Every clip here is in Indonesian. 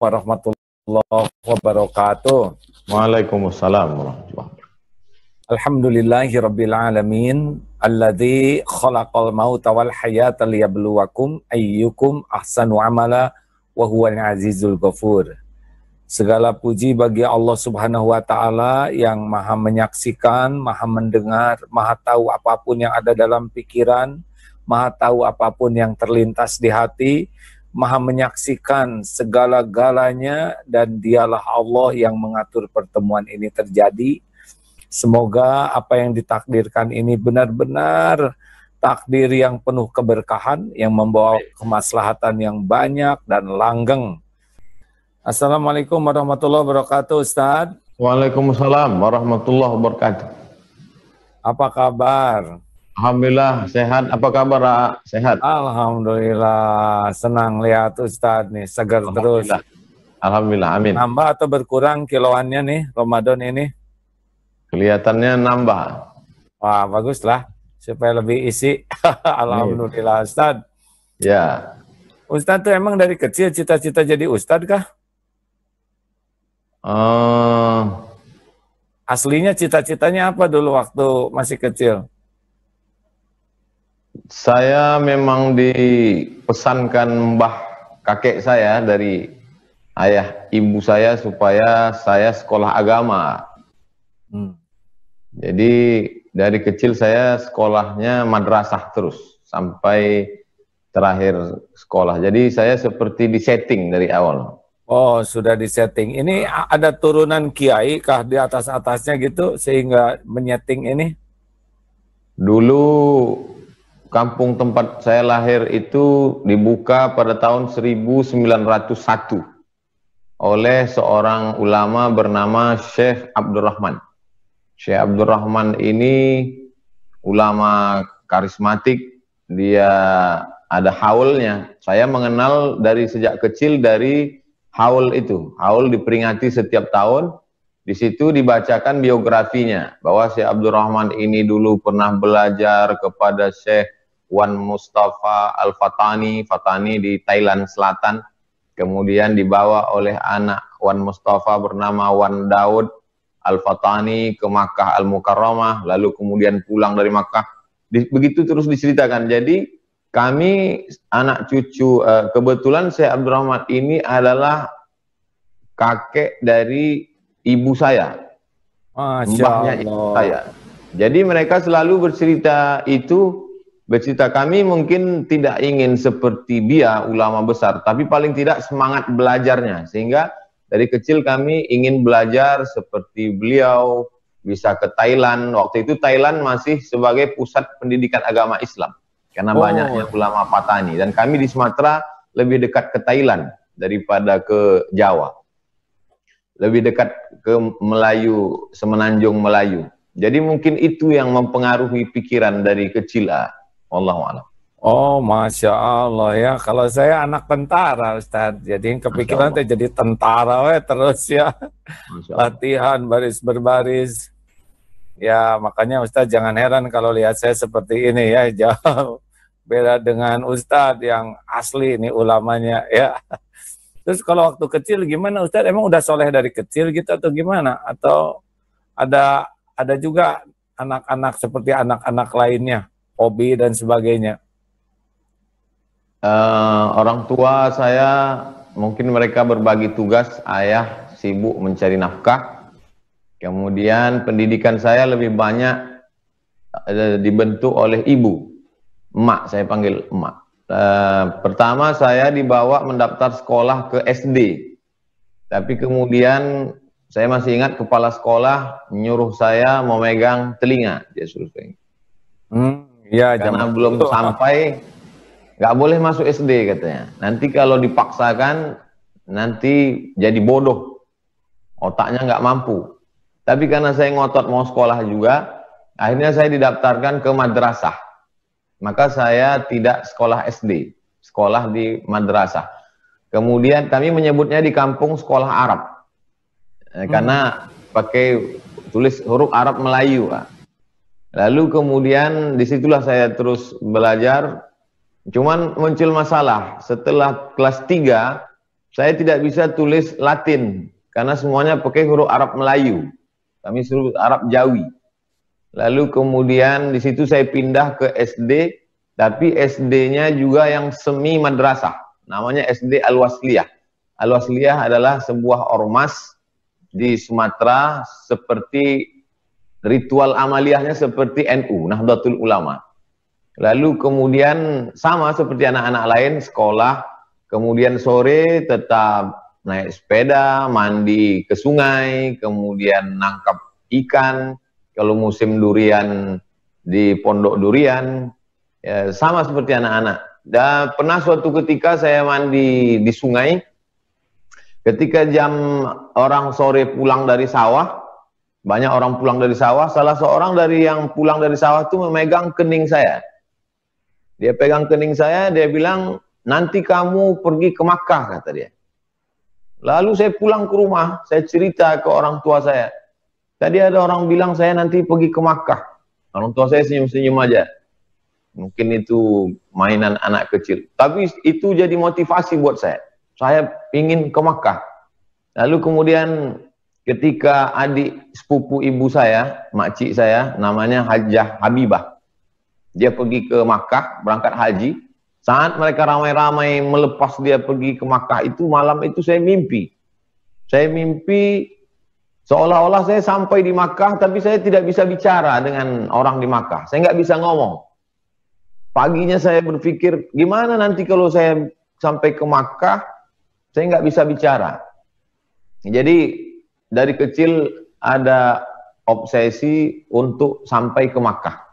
warahmatullahi wabarakatuh. Waalaikumsalam warahmatullahi wabarakatuh. Alhamdulillahirabbil alamin alladzi khalaqal mauta wal hayata liyabluwakum ayyukum ahsanu amala wa huwal azizul ghafur. Segala puji bagi Allah Subhanahu wa taala yang Maha menyaksikan, Maha mendengar, Maha tahu apapun yang ada dalam pikiran, Maha tahu apapun yang terlintas di hati, Maha menyaksikan segala-galanya, dan dialah Allah yang mengatur pertemuan ini terjadi. Semoga apa yang ditakdirkan ini benar-benar takdir yang penuh keberkahan, yang membawa kemaslahatan yang banyak dan langgeng. Assalamualaikum warahmatullahi wabarakatuh, Ustaz. Waalaikumsalam warahmatullahi wabarakatuh. Apa kabar? Alhamdulillah sehat. Apa kabar, Ra? Sehat? Alhamdulillah, senang lihat Ustaz nih, segar terus. Alhamdulillah, amin. Nambah atau berkurang kiloannya nih Ramadan ini? Kelihatannya nambah. Wah, baguslah, supaya lebih isi. Alhamdulillah, Ustaz. Ya. Ustaz tuh emang dari kecil cita-cita jadi Ustaz kah? Aslinya cita-citanya apa dulu waktu masih kecil? Saya memang dipesankan mbah kakek saya dari ayah ibu saya supaya saya sekolah agama. Jadi dari kecil saya sekolahnya madrasah terus sampai terakhir sekolah. Jadi saya seperti disetting dari awal. Oh, sudah disetting. Ini ada turunan kiai kah di atas-atasnya gitu sehingga menyeting ini? Dulu kampung tempat saya lahir itu dibuka pada tahun 1901 oleh seorang ulama bernama Syekh Abdurrahman. Syekh Abdurrahman ini ulama karismatik, dia ada haulnya. Saya mengenal dari sejak kecil dari haul itu. Haul diperingati setiap tahun. Di situ dibacakan biografinya bahwa Syekh Abdurrahman ini dulu pernah belajar kepada Syekh Wan Mustafa Al-Fatani, Fatani di Thailand Selatan. Kemudian dibawa oleh anak Wan Mustafa bernama Wan Daud Al-Fatani ke Makkah Al-Mukarramah, lalu kemudian pulang dari Makkah. Begitu terus diceritakan. Jadi kami anak cucu, kebetulan Syekh Abdurrahman ini adalah kakek dari ibu saya, mbahnya ibu saya. Jadi mereka selalu bercerita itu, bercerita kami mungkin tidak ingin seperti dia ulama besar, tapi paling tidak semangat belajarnya. Sehingga dari kecil kami ingin belajar seperti beliau, bisa ke Thailand. Waktu itu Thailand masih sebagai pusat pendidikan agama Islam. Karena banyaknya ulama Patani. Dan kami di Sumatera lebih dekat ke Thailand daripada ke Jawa. Lebih dekat ke Melayu, Semenanjung Melayu. Jadi mungkin itu yang mempengaruhi pikiran dari kecil. Wallahualam. Oh, Masya Allah ya. Kalau saya anak tentara, Ustaz. Jadi kepikiran jadi tentara terus ya. Latihan baris berbaris. Ya, makanya Ustadz jangan heran kalau lihat saya seperti ini ya, jauh beda dengan Ustadz yang asli ini ulamanya ya. Terus kalau waktu kecil gimana Ustadz? Emang udah soleh dari kecil gitu atau gimana? Atau ada juga anak-anak seperti anak-anak lainnya, hobi dan sebagainya? Orang tua saya mungkin mereka berbagi tugas, ayah sibuk mencari nafkah. Kemudian pendidikan saya lebih banyak dibentuk oleh ibu, emak, saya panggil emak. Pertama saya dibawa mendaftar sekolah ke SD, tapi kemudian saya masih ingat kepala sekolah nyuruh saya memegang telinga, dia suruh pegang. Ya, karena belum sampai, nggak boleh masuk SD katanya. Nanti kalau dipaksakan, nanti jadi bodoh, otaknya nggak mampu. Tapi karena saya ngotot mau sekolah juga, akhirnya saya didaftarkan ke madrasah. Maka saya tidak sekolah SD, sekolah di madrasah. Kemudian kami menyebutnya di kampung sekolah Arab. Karena pakai tulis huruf Arab Melayu. Lalu kemudian disitulah saya terus belajar. Cuman muncul masalah. Setelah kelas 3, saya tidak bisa tulis Latin karena semuanya pakai huruf Arab Melayu. Kami suruh Arab Jawi. Lalu kemudian di situ saya pindah ke SD, tapi SD-nya juga yang semi madrasah. Namanya SD Al-Wasliyah. Al-Wasliyah adalah sebuah ormas di Sumatera, seperti ritual amaliyahnya seperti NU, Nahdlatul Ulama. Lalu kemudian sama seperti anak-anak lain, sekolah, kemudian sore tetap naik sepeda, mandi ke sungai, kemudian nangkap ikan, kalau musim durian di pondok durian, ya, sama seperti anak-anak. Dan pernah suatu ketika saya mandi di sungai, ketika jam orang sore pulang dari sawah, banyak orang pulang dari sawah, salah seorang dari yang pulang dari sawah itu memegang kening saya. Dia pegang kening saya, dia bilang, nanti kamu pergi ke Makkah, kata dia. Lalu saya pulang ke rumah, saya cerita ke orang tua saya. Tadi ada orang bilang saya nanti pergi ke Makkah. Orang tua saya senyum-senyum aja. Mungkin itu mainan anak kecil. Tapi itu jadi motivasi buat saya. Saya ingin ke Makkah. Lalu kemudian ketika adik sepupu ibu saya, makcik saya, namanya Hajjah Habibah. Dia pergi ke Makkah, berangkat haji. Saat mereka ramai-ramai melepas dia pergi ke Makkah itu, malam itu saya mimpi. Saya mimpi seolah-olah saya sampai di Makkah, tapi saya tidak bisa bicara dengan orang di Makkah. Saya nggak bisa ngomong. Paginya saya berpikir, gimana nanti kalau saya sampai ke Makkah, saya nggak bisa bicara. Jadi dari kecil ada obsesi untuk sampai ke Makkah.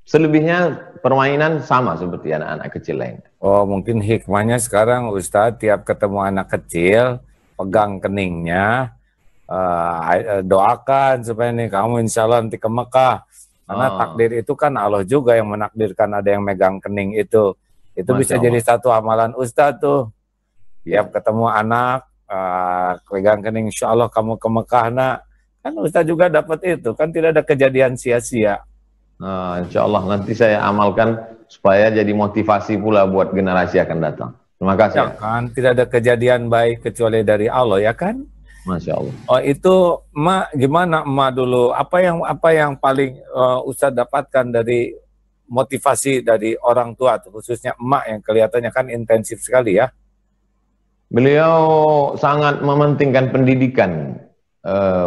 Selebihnya permainan sama seperti anak-anak kecil lain. Oh, mungkin hikmahnya sekarang Ustadz tiap ketemu anak kecil, pegang keningnya, doakan supaya nih kamu insya Allah nanti ke Mekah. Karena takdir itu kan Allah juga yang menakdirkan ada yang megang kening itu. Itu bisa jadi satu amalan Ustadz tuh. Tiap ketemu anak, pegang kening, insya Allah kamu ke Mekah nak. Kan Ustadz juga dapat itu, kan tidak ada kejadian sia-sia. Nah, insya Allah nanti saya amalkan supaya jadi motivasi pula buat generasi akan datang. Terima kasih. Ya kan, tidak ada kejadian baik kecuali dari Allah, ya kan? Masya Allah. Oh itu, emak gimana emak dulu? Apa yang paling Ustadz dapatkan dari motivasi dari orang tua, khususnya emak yang kelihatannya kan intensif sekali ya? Beliau sangat mementingkan pendidikan.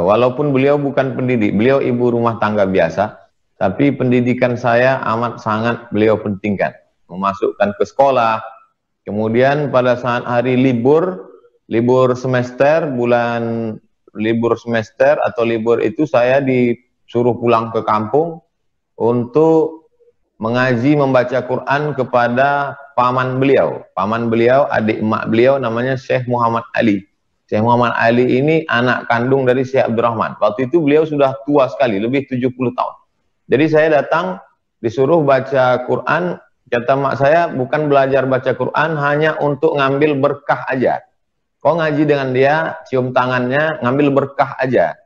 Walaupun beliau bukan pendidik, beliau ibu rumah tangga biasa. Tapi pendidikan saya amat sangat beliau pentingkan. Memasukkan ke sekolah. Kemudian pada saat hari libur semester, libur semester atau libur itu saya disuruh pulang ke kampung untuk mengaji membaca Quran kepada paman beliau. Paman beliau, adik emak beliau namanya Syekh Muhammad Ali. Syekh Muhammad Ali ini anak kandung dari Syekh Abdurrahman. Waktu itu beliau sudah tua sekali, lebih 70 tahun. Jadi saya datang disuruh baca Quran, kata mak saya bukan belajar baca Quran hanya untuk ngambil berkah aja. Kau ngaji dengan dia, cium tangannya, ngambil berkah aja.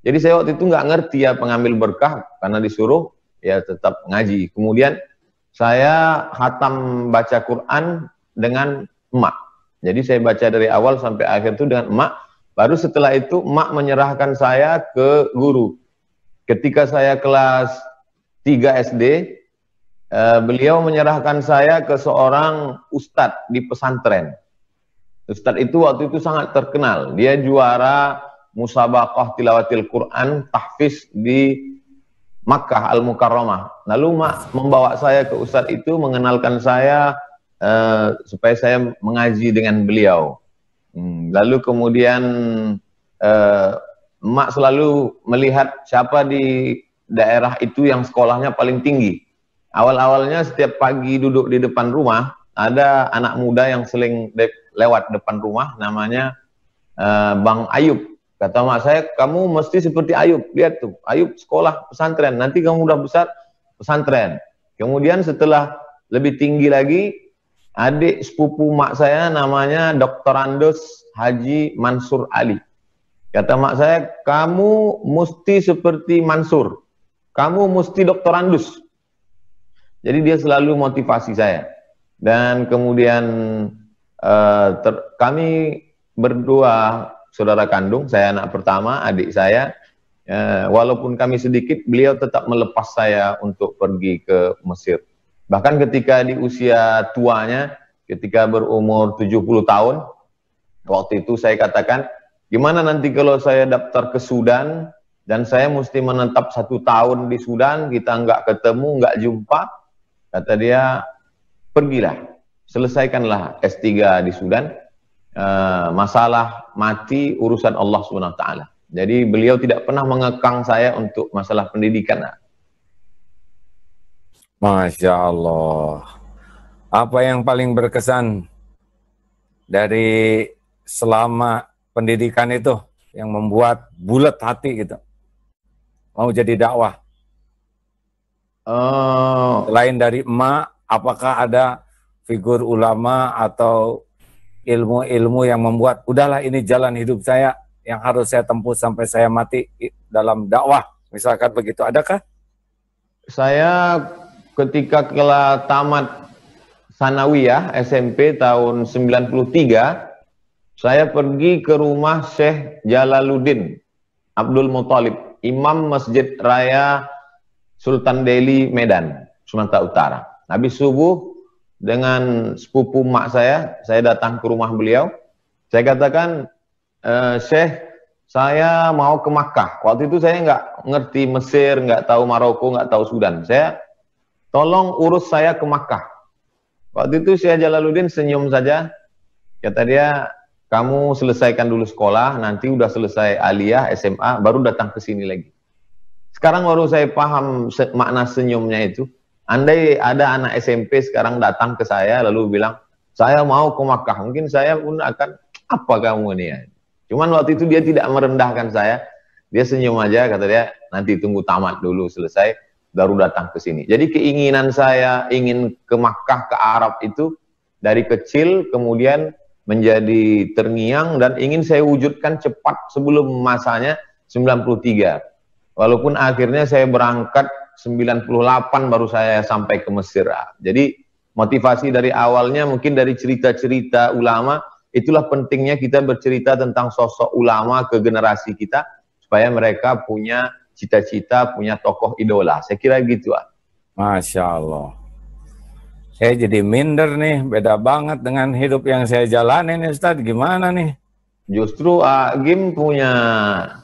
Jadi saya waktu itu nggak ngerti ya pengambil berkah, karena disuruh ya tetap ngaji. Kemudian saya khatam baca Quran dengan emak. Jadi saya baca dari awal sampai akhir itu dengan emak. Baru setelah itu emak menyerahkan saya ke guru. Ketika saya kelas 3 SD, beliau menyerahkan saya ke seorang ustadz di pesantren. Ustadz itu waktu itu sangat terkenal. Dia juara musabaqah tilawatil Quran tahfiz di Makkah Al-Mukarramah. Lalu membawa saya ke ustadz itu, mengenalkan saya supaya saya mengaji dengan beliau. Lalu kemudian emak selalu melihat siapa di daerah itu yang sekolahnya paling tinggi. Awal-awalnya setiap pagi duduk di depan rumah, ada anak muda yang sering lewat depan rumah, namanya Bang Ayub. Kata mak saya, kamu mesti seperti Ayub. Lihat tuh, Ayub sekolah pesantren, nanti kamu udah besar pesantren. Kemudian setelah lebih tinggi lagi, adik sepupu mak saya namanya Dr. Andos Haji Mansur Ali. Kata mak saya, kamu mesti seperti Mansur. Kamu mesti Dr. Andus. Jadi dia selalu motivasi saya. Dan kemudian Kami berdua saudara kandung, saya anak pertama, adik saya. Walaupun kami sedikit, beliau tetap melepas saya untuk pergi ke Mesir. Bahkan ketika di usia tuanya, ketika berumur 70 tahun, waktu itu saya katakan, gimana nanti kalau saya daftar ke Sudan, dan saya mesti menetap 1 tahun di Sudan, kita nggak ketemu, nggak jumpa. Kata dia, pergilah, selesaikanlah S3 di Sudan, masalah mati urusan Allah SWT. Jadi beliau tidak pernah mengekang saya untuk masalah pendidikan. Masya Allah. Apa yang paling berkesan dari selama pendidikan itu yang membuat bulat hati gitu, mau jadi dakwah? Selain dari emak, apakah ada figur ulama atau ilmu-ilmu yang membuat udahlah ini jalan hidup saya yang harus saya tempuh sampai saya mati dalam dakwah, misalkan begitu, adakah? Saya ketika tamat Sanawiyah SMP tahun 93, saya pergi ke rumah Syekh Jalaluddin Abdul Muthalib, Imam Masjid Raya Sultan Delhi Medan, Sumatera Utara. Habis subuh dengan sepupu mak saya datang ke rumah beliau. Saya katakan, Syekh, saya mau ke Makkah. Waktu itu saya nggak ngerti Mesir, nggak tahu Maroko, nggak tahu Sudan. Saya, tolong urus saya ke Makkah. Waktu itu Syekh Jalaluddin senyum saja. Kata dia, kamu selesaikan dulu sekolah, nanti udah selesai aliyah, SMA, baru datang ke sini lagi. Sekarang baru saya paham makna senyumnya itu. Andai ada anak SMP sekarang datang ke saya lalu bilang, saya mau ke Makkah, mungkin saya pun akan, apa kamu ini ya? Cuman waktu itu dia tidak merendahkan saya, dia senyum aja, kata dia, nanti tunggu tamat dulu selesai, baru datang ke sini. Jadi keinginan saya ingin ke Makkah, ke Arab itu dari kecil, kemudian menjadi terngiang dan ingin saya wujudkan cepat sebelum masanya 93. Walaupun akhirnya saya berangkat 98 baru saya sampai ke Mesir. Jadi motivasi dari awalnya mungkin dari cerita-cerita ulama, itulah pentingnya kita bercerita tentang sosok ulama ke generasi kita, supaya mereka punya cita-cita, punya tokoh idola. Saya kira gitu. Masya Allah. Saya jadi minder nih, beda banget dengan hidup yang saya jalanin nih Ustadz, gimana nih? Justru Agim punya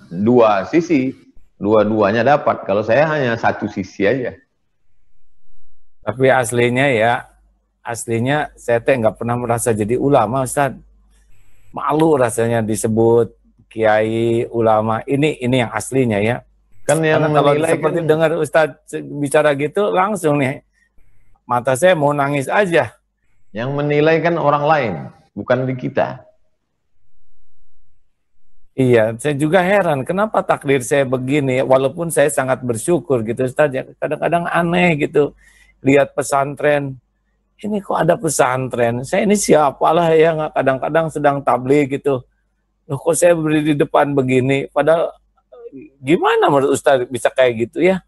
dua sisi, dua-duanya dapat. Kalau saya hanya satu sisi aja. Tapi aslinya saya teh nggak pernah merasa jadi ulama Ustadz. Malu rasanya disebut kiai ulama. Ini yang aslinya ya. Kan yang karena kalau seperti dengar Ustadz bicara gitu langsung nih, mata saya mau nangis aja. Yang menilai kan orang lain, bukan di kita. Iya, saya juga heran kenapa takdir saya begini, walaupun saya sangat bersyukur gitu Ustaz, ya, kadang-kadang aneh gitu, lihat pesantren, ini kok ada pesantren, saya ini siapalah yang kadang-kadang sedang tabligh gitu, loh kok saya berdiri di depan begini, padahal gimana menurut Ustaz bisa kayak gitu ya?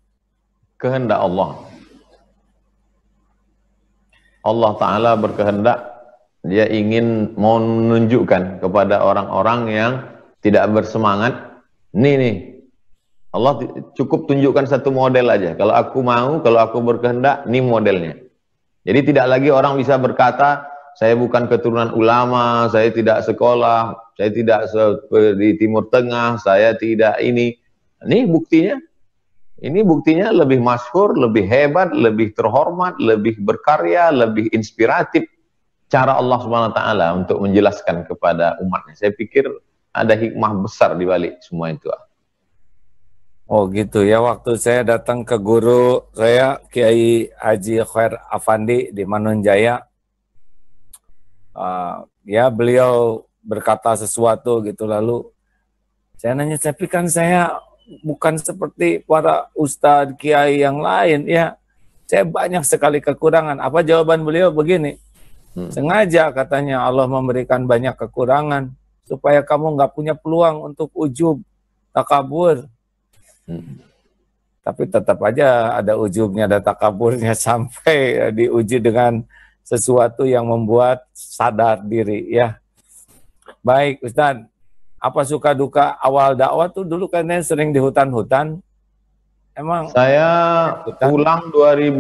Kehendak Allah. Allah Ta'ala berkehendak, dia ingin menunjukkan kepada orang-orang yang tidak bersemangat, nih, Allah cukup tunjukkan satu model aja. Kalau aku mau, kalau aku berkehendak, nih modelnya. Jadi tidak lagi orang bisa berkata, saya bukan keturunan ulama, saya tidak sekolah, saya tidak di Timur Tengah, saya tidak ini. Ini buktinya. Ini buktinya lebih masyhur, lebih hebat, lebih terhormat, lebih berkarya, lebih inspiratif cara Allah SWT untuk menjelaskan kepada umatnya. Saya pikir ada hikmah besar di balik semua itu. Oh gitu ya, waktu saya datang ke guru saya, Kiai Haji Khair Afandi di Manunjaya, ya beliau berkata sesuatu gitu, lalu saya nanya, tapi kan saya bukan seperti para ustadz kiai yang lain ya, saya banyak sekali kekurangan. Apa jawaban beliau? Begini, sengaja katanya Allah memberikan banyak kekurangan supaya kamu nggak punya peluang untuk ujub, takabur. Tapi tetap aja ada ujubnya, ada takaburnya sampai diuji dengan sesuatu yang membuat sadar diri ya. Baik Ustadz, apa suka duka awal dakwah tuh dulu kan sering di hutan-hutan. Emang saya hutan? pulang 2000,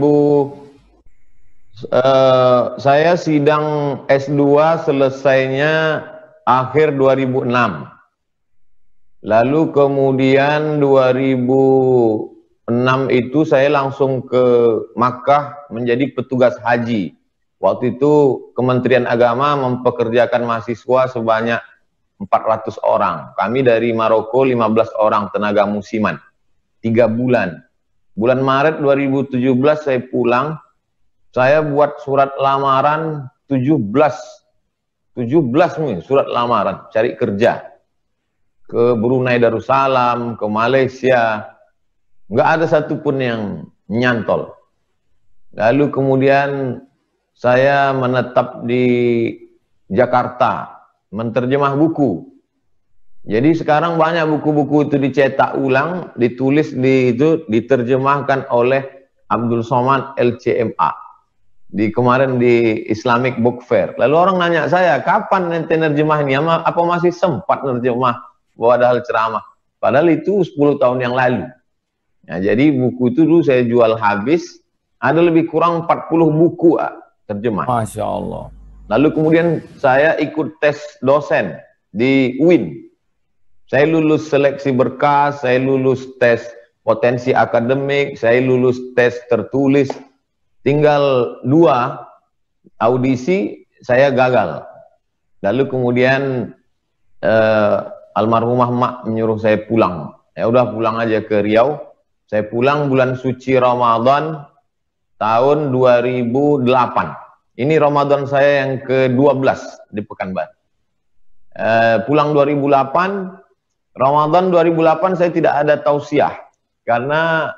saya sidang S2 selesainya akhir 2006. Lalu kemudian 2006 itu saya langsung ke Makkah menjadi petugas haji. Waktu itu Kementerian Agama mempekerjakan mahasiswa sebanyak 400 orang. Kami dari Maroko 15 orang tenaga musiman. 3 bulan. Bulan Maret 2017 saya pulang. Saya buat surat lamaran 17 nih, surat lamaran cari kerja. Ke Brunei Darussalam, ke Malaysia. Nggak ada satupun yang nyantol. Lalu kemudian saya menetap di Jakarta, menterjemah buku. Jadi sekarang banyak buku-buku itu dicetak ulang, ditulis diterjemahkan oleh Abdul Somad LCMA. Kemarin di Islamic Book Fair. Lalu orang nanya saya, kapan nanti nerjemah ini? Apa masih sempat nerjemah padahal ceramah? Padahal itu 10 tahun yang lalu. Nah, jadi buku itu dulu saya jual habis, ada lebih kurang 40 buku terjemah. Masya Allah. Lalu kemudian saya ikut tes dosen di UIN. Saya lulus seleksi berkas, saya lulus tes potensi akademik, saya lulus tes tertulis. Tinggal 2 audisi, saya gagal. Lalu kemudian almarhumah mak menyuruh saya pulang. Ya udah pulang aja ke Riau. Saya pulang bulan suci Ramadan tahun 2008. Ini Ramadan saya yang ke-12 di Pekanbaru. Pulang 2008, Ramadan 2008 saya tidak ada tausiah. Karena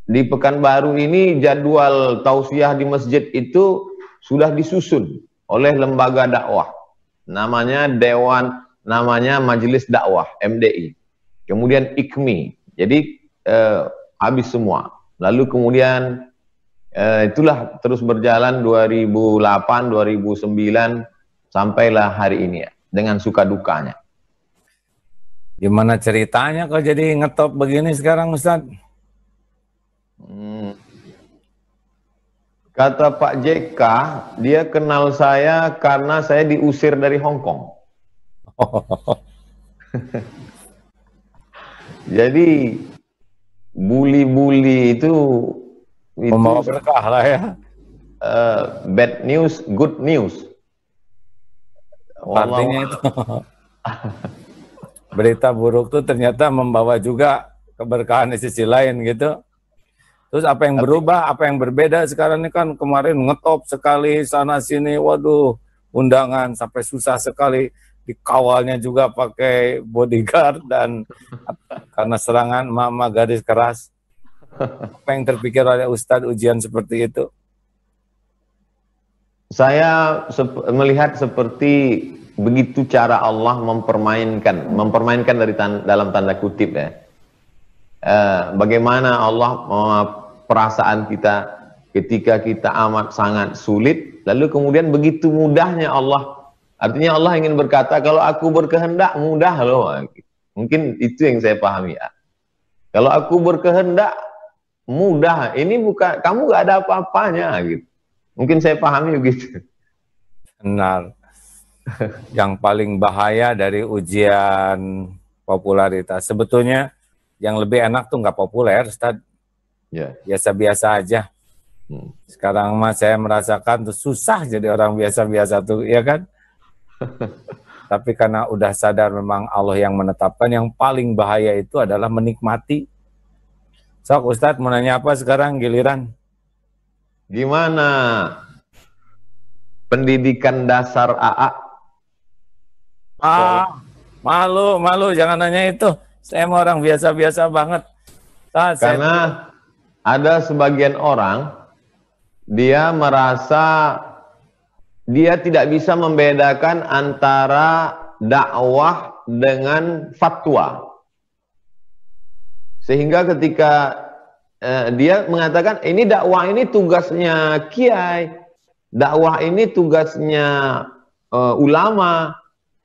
di Pekanbaru ini jadwal tausiah di masjid itu sudah disusun oleh lembaga dakwah. Namanya Majelis Dakwah, MDI. Kemudian IKMI. Jadi habis semua. Lalu kemudian itulah terus berjalan 2008, 2009 sampailah hari ini ya, dengan suka dukanya. Gimana ceritanya kok jadi ngetop begini sekarang Ustadz? Kata Pak JK, dia kenal saya karena saya diusir dari Hong Kong. Jadi bully-bully itu membawa berkah lah ya. Bad news, good news. Artinya itu berita buruk itu ternyata membawa juga keberkahan di sisi lain gitu. Terus apa yang berubah, apa yang berbeda sekarang ini kan kemarin ngetop sekali sana sini, waduh undangan sampai susah sekali dikawalnya juga pakai bodyguard dan karena serangan mama garis keras. Apa yang terpikir oleh Ustadz ujian seperti itu? Saya melihat seperti begitu cara Allah mempermainkan dalam tanda kutip ya. Bagaimana Allah perasaan kita ketika kita amat sangat sulit, lalu kemudian begitu mudahnya Allah. Artinya Allah ingin berkata, kalau aku berkehendak mudah loh. Mungkin itu yang saya pahami ya. Kalau aku berkehendak mudah, ini bukan, kamu gak ada apa-apanya gitu. Mungkin saya pahami begitu. Benar. Yang paling bahaya dari ujian popularitas sebetulnya yang lebih enak tuh nggak populer, Ustadz. Biasa-biasa aja. Sekarang mah saya merasakan tuh susah jadi orang biasa-biasa tuh, ya kan? Tapi karena udah sadar memang Allah yang menetapkan, yang paling bahaya itu adalah menikmati. Sok Ustadz mau nanya apa sekarang giliran? Gimana pendidikan dasar AA? Malu jangan nanya itu. Saya mau orang biasa-biasa banget. Karena ada sebagian orang, dia merasa dia tidak bisa membedakan antara dakwah dengan fatwa. Sehingga ketika dia mengatakan, ini dakwah ini tugasnya kiai, dakwah ini tugasnya ulama,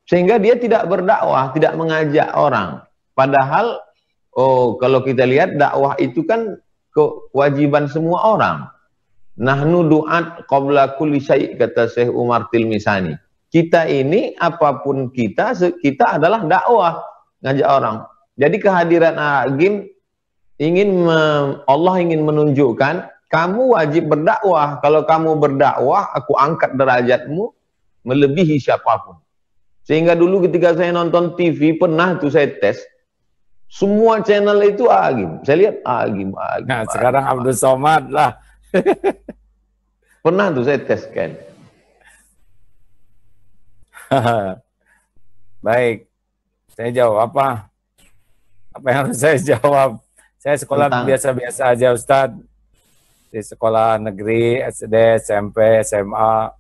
sehingga dia tidak berdakwah, tidak mengajak orang. Padahal kalau kita lihat dakwah itu kan kewajiban semua orang. Nahnu du'at qabla kulli syai', kata Syekh Umar Tilmisani. Kita ini apapun kita adalah dakwah, ngajak orang. Jadi kehadiran Agim Allah ingin menunjukkan kamu wajib berdakwah. Kalau kamu berdakwah, aku angkat derajatmu melebihi siapapun. Sehingga dulu ketika saya nonton TV, pernah tuh saya tes, semua channel itu Agim. Saya lihat Agim. Nah, sekarang Abdul Somad lah. Pernah tuh saya tes kan. Baik, saya jawab apa? Apa yang harus saya jawab? Saya sekolah biasa-biasa aja, Ustadz. Di sekolah negeri, SD, SMP, SMA.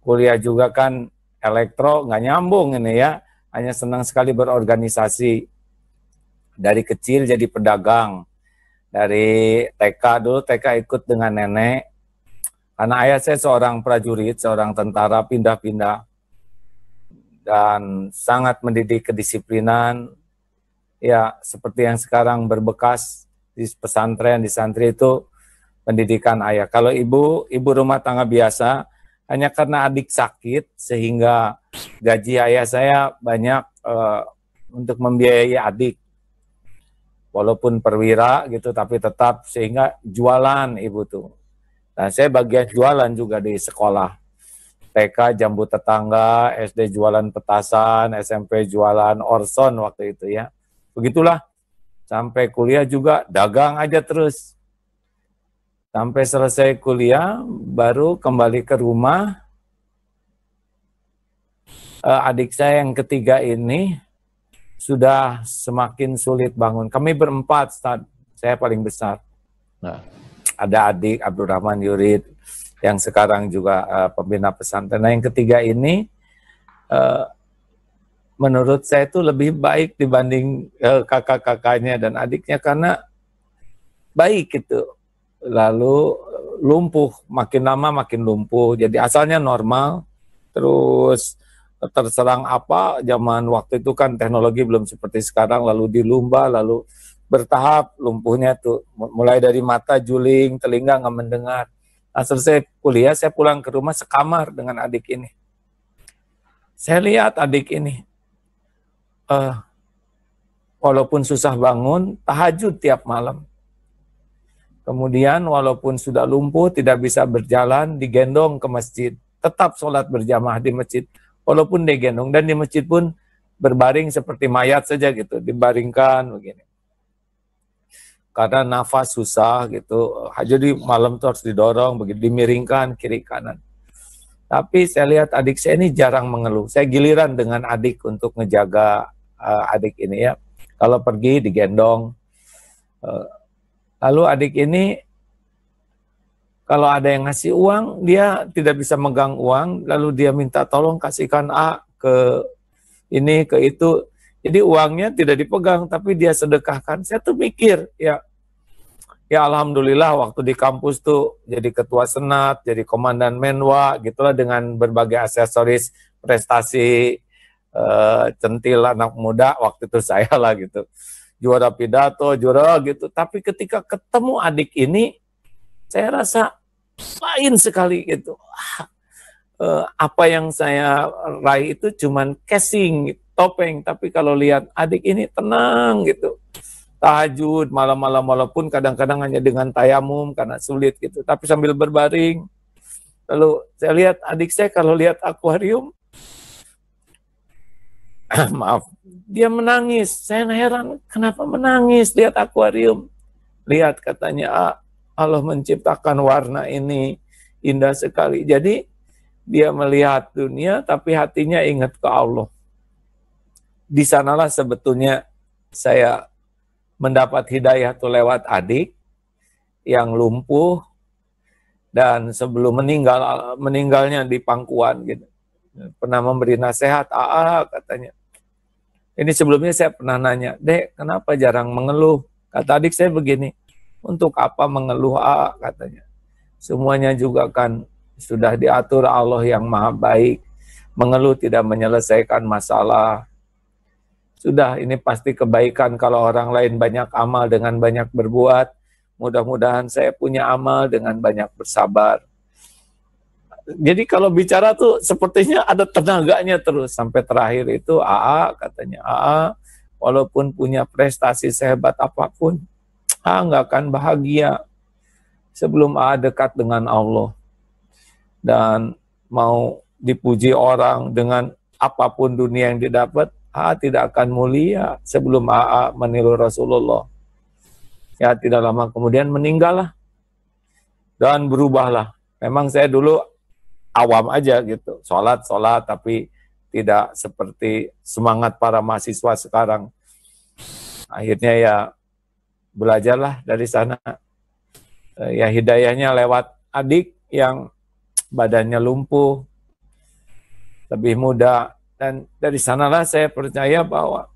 Kuliah juga kan elektro, nggak nyambung ini ya. Hanya senang sekali berorganisasi. Dari kecil jadi pedagang. Dari TK dulu, TK ikut dengan nenek. Karena ayah saya seorang prajurit, seorang tentara, pindah-pindah. Dan sangat mendidik kedisiplinan. Ya, seperti yang sekarang berbekas di pesantren, di santri itu pendidikan ayah. Kalau ibu rumah tangga biasa, hanya karena adik sakit, sehingga gaji ayah saya banyak untuk membiayai adik. Walaupun perwira gitu, tapi tetap sehingga jualan ibu tuh. Nah, saya bagian jualan juga di sekolah. TK jambu tetangga, SD jualan petasan, SMP jualan orson waktu itu ya. Begitulah, sampai kuliah juga dagang aja terus. Sampai selesai kuliah, baru kembali ke rumah. Adik saya yang ketiga ini sudah semakin sulit bangun. Kami berempat, Ustaz. Saya paling besar. Nah, ada adik Abdurrahman Yurid yang sekarang juga pembina pesantren. Nah, yang ketiga ini menurut saya itu lebih baik dibanding kakak-kakaknya dan adiknya karena baik gitu. Lalu lumpuh, makin lama makin lumpuh. Jadi asalnya normal, terus terserang apa, zaman waktu itu kan teknologi belum seperti sekarang, lalu dilumba, lalu bertahap lumpuhnya tuh, mulai dari mata juling, telinga nggak mendengar. Nah, selesai kuliah, saya pulang ke rumah sekamar dengan adik ini. Saya lihat adik ini, walaupun susah bangun, tahajud tiap malam. Kemudian walaupun sudah lumpuh, tidak bisa berjalan, digendong ke masjid. Tetap sholat berjamaah di masjid, walaupun digendong. Dan di masjid pun berbaring seperti mayat saja gitu, dibaringkan begini. Karena nafas susah gitu, jadi malam itu harus didorong, begitu dimiringkan kiri kanan. Tapi saya lihat adik saya ini jarang mengeluh. Saya giliran dengan adik untuk ngejaga adik ini ya. Kalau pergi digendong. Lalu adik ini kalau ada yang ngasih uang, dia tidak bisa megang uang, lalu dia minta tolong kasihkan A ke ini, ke itu. Jadi uangnya tidak dipegang, tapi dia sedekahkan. Saya tuh mikir, ya alhamdulillah waktu di kampus tuh jadi ketua senat, jadi komandan menwa, gitulah dengan berbagai aksesoris prestasi centil anak muda waktu itu saya lah gitu. Juara pidato, juara gitu. Tapi ketika ketemu adik ini, saya rasa lain sekali gitu. Apa yang saya raih itu cuman casing, topeng, tapi kalau lihat adik ini tenang gitu, tahajud malam-malam walaupun kadang-kadang hanya dengan tayamum karena sulit gitu, tapi sambil berbaring. Lalu saya lihat adik saya kalau lihat akuarium, maaf, dia menangis. Saya heran kenapa menangis lihat akuarium. Lihat katanya, Allah menciptakan warna ini indah sekali. Jadi dia melihat dunia tapi hatinya ingat ke Allah. Di sanalah sebetulnya saya mendapat hidayah tuh lewat adik yang lumpuh dan sebelum meninggalnya di pangkuan gitu. Pernah memberi nasihat, katanya. Ini sebelumnya saya pernah nanya, Dek, kenapa jarang mengeluh? Kata adik saya begini, untuk apa mengeluh, katanya. Semuanya juga kan sudah diatur Allah yang maha baik. Mengeluh tidak menyelesaikan masalah. Sudah, ini pasti kebaikan kalau orang lain banyak amal dengan banyak berbuat. Mudah-mudahan saya punya amal dengan banyak bersabar. Jadi kalau bicara tuh sepertinya ada tenaganya terus. Sampai terakhir itu katanya walaupun punya prestasi sehebat apapun, nggak akan bahagia sebelum dekat dengan Allah. Dan mau dipuji orang dengan apapun dunia yang didapat, tidak akan mulia sebelum meniru Rasulullah. Ya, tidak lama kemudian meninggallah dan berubahlah. Memang saya dulu awam aja gitu, sholat tapi tidak seperti semangat para mahasiswa sekarang. Akhirnya ya belajarlah dari sana. Ya hidayahnya lewat adik yang badannya lumpuh, lebih muda, dan dari sanalah saya percaya bahwa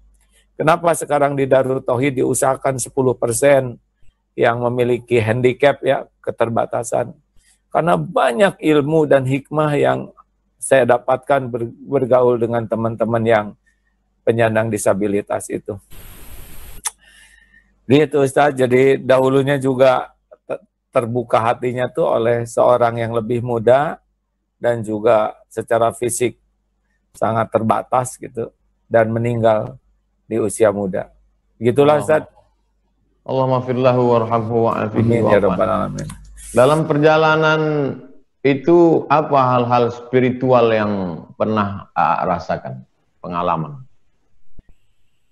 kenapa sekarang di Darul Tauhid diusahakan 10% yang memiliki handicap, ya, keterbatasan. Karena banyak ilmu dan hikmah yang saya dapatkan bergaul dengan teman-teman yang penyandang disabilitas itu. Gitu Ustaz, jadi dahulunya juga terbuka hatinya tuh oleh seorang yang lebih muda dan juga secara fisik sangat terbatas gitu, dan meninggal di usia muda. Gitulah Ustaz. Allahumma firlahu warhamhu wa'afihi Amin ya rabbal alamin. Dalam perjalanan itu apa hal-hal spiritual yang pernah rasakan, pengalaman?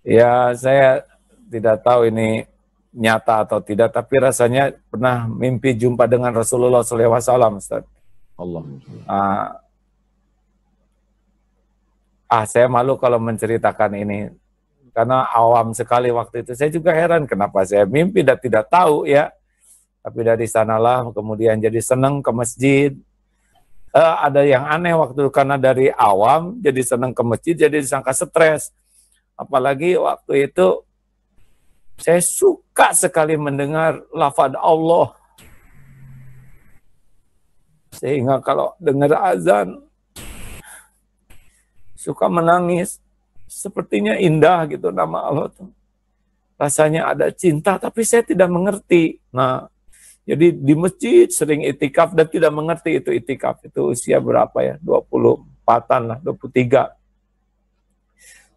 Ya, saya tidak tahu ini nyata atau tidak, tapi rasanya pernah mimpi jumpa dengan Rasulullah SAW, Ustaz. Saya malu kalau menceritakan ini, karena awam sekali waktu itu. Saya juga heran kenapa saya mimpi dan tidak tahu, ya. Tapi dari sanalah kemudian jadi senang ke masjid. Ada yang aneh waktu itu, karena dari awam jadi senang ke masjid, jadi disangka stres. Apalagi waktu itu saya suka sekali mendengar lafaz Allah. Sehingga kalau dengar azan, suka menangis. Sepertinya indah gitu nama Allah tuh. Rasanya ada cinta, tapi saya tidak mengerti. Nah, jadi di masjid sering itikaf dan tidak mengerti itu itikaf. Itu usia berapa ya? 24-an lah, 23.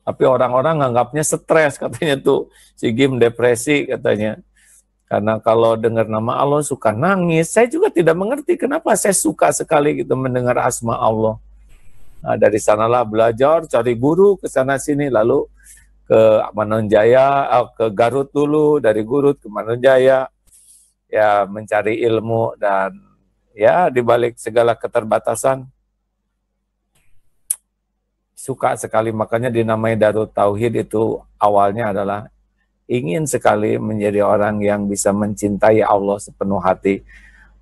Tapi orang-orang nganggapnya stres katanya tuh. Si Gim depresi katanya. Karena kalau dengar nama Allah suka nangis. Saya juga tidak mengerti kenapa saya suka sekali gitu mendengar asma Allah. Nah, dari sanalah belajar, cari guru ke sana sini, lalu ke Manonjaya, ke Garut dulu, dari Garut ke Manonjaya. Ya, mencari ilmu, dan ya dibalik segala keterbatasan suka sekali. Makanya dinamai Darul Tauhid itu awalnya adalah ingin sekali menjadi orang yang bisa mencintai Allah sepenuh hati.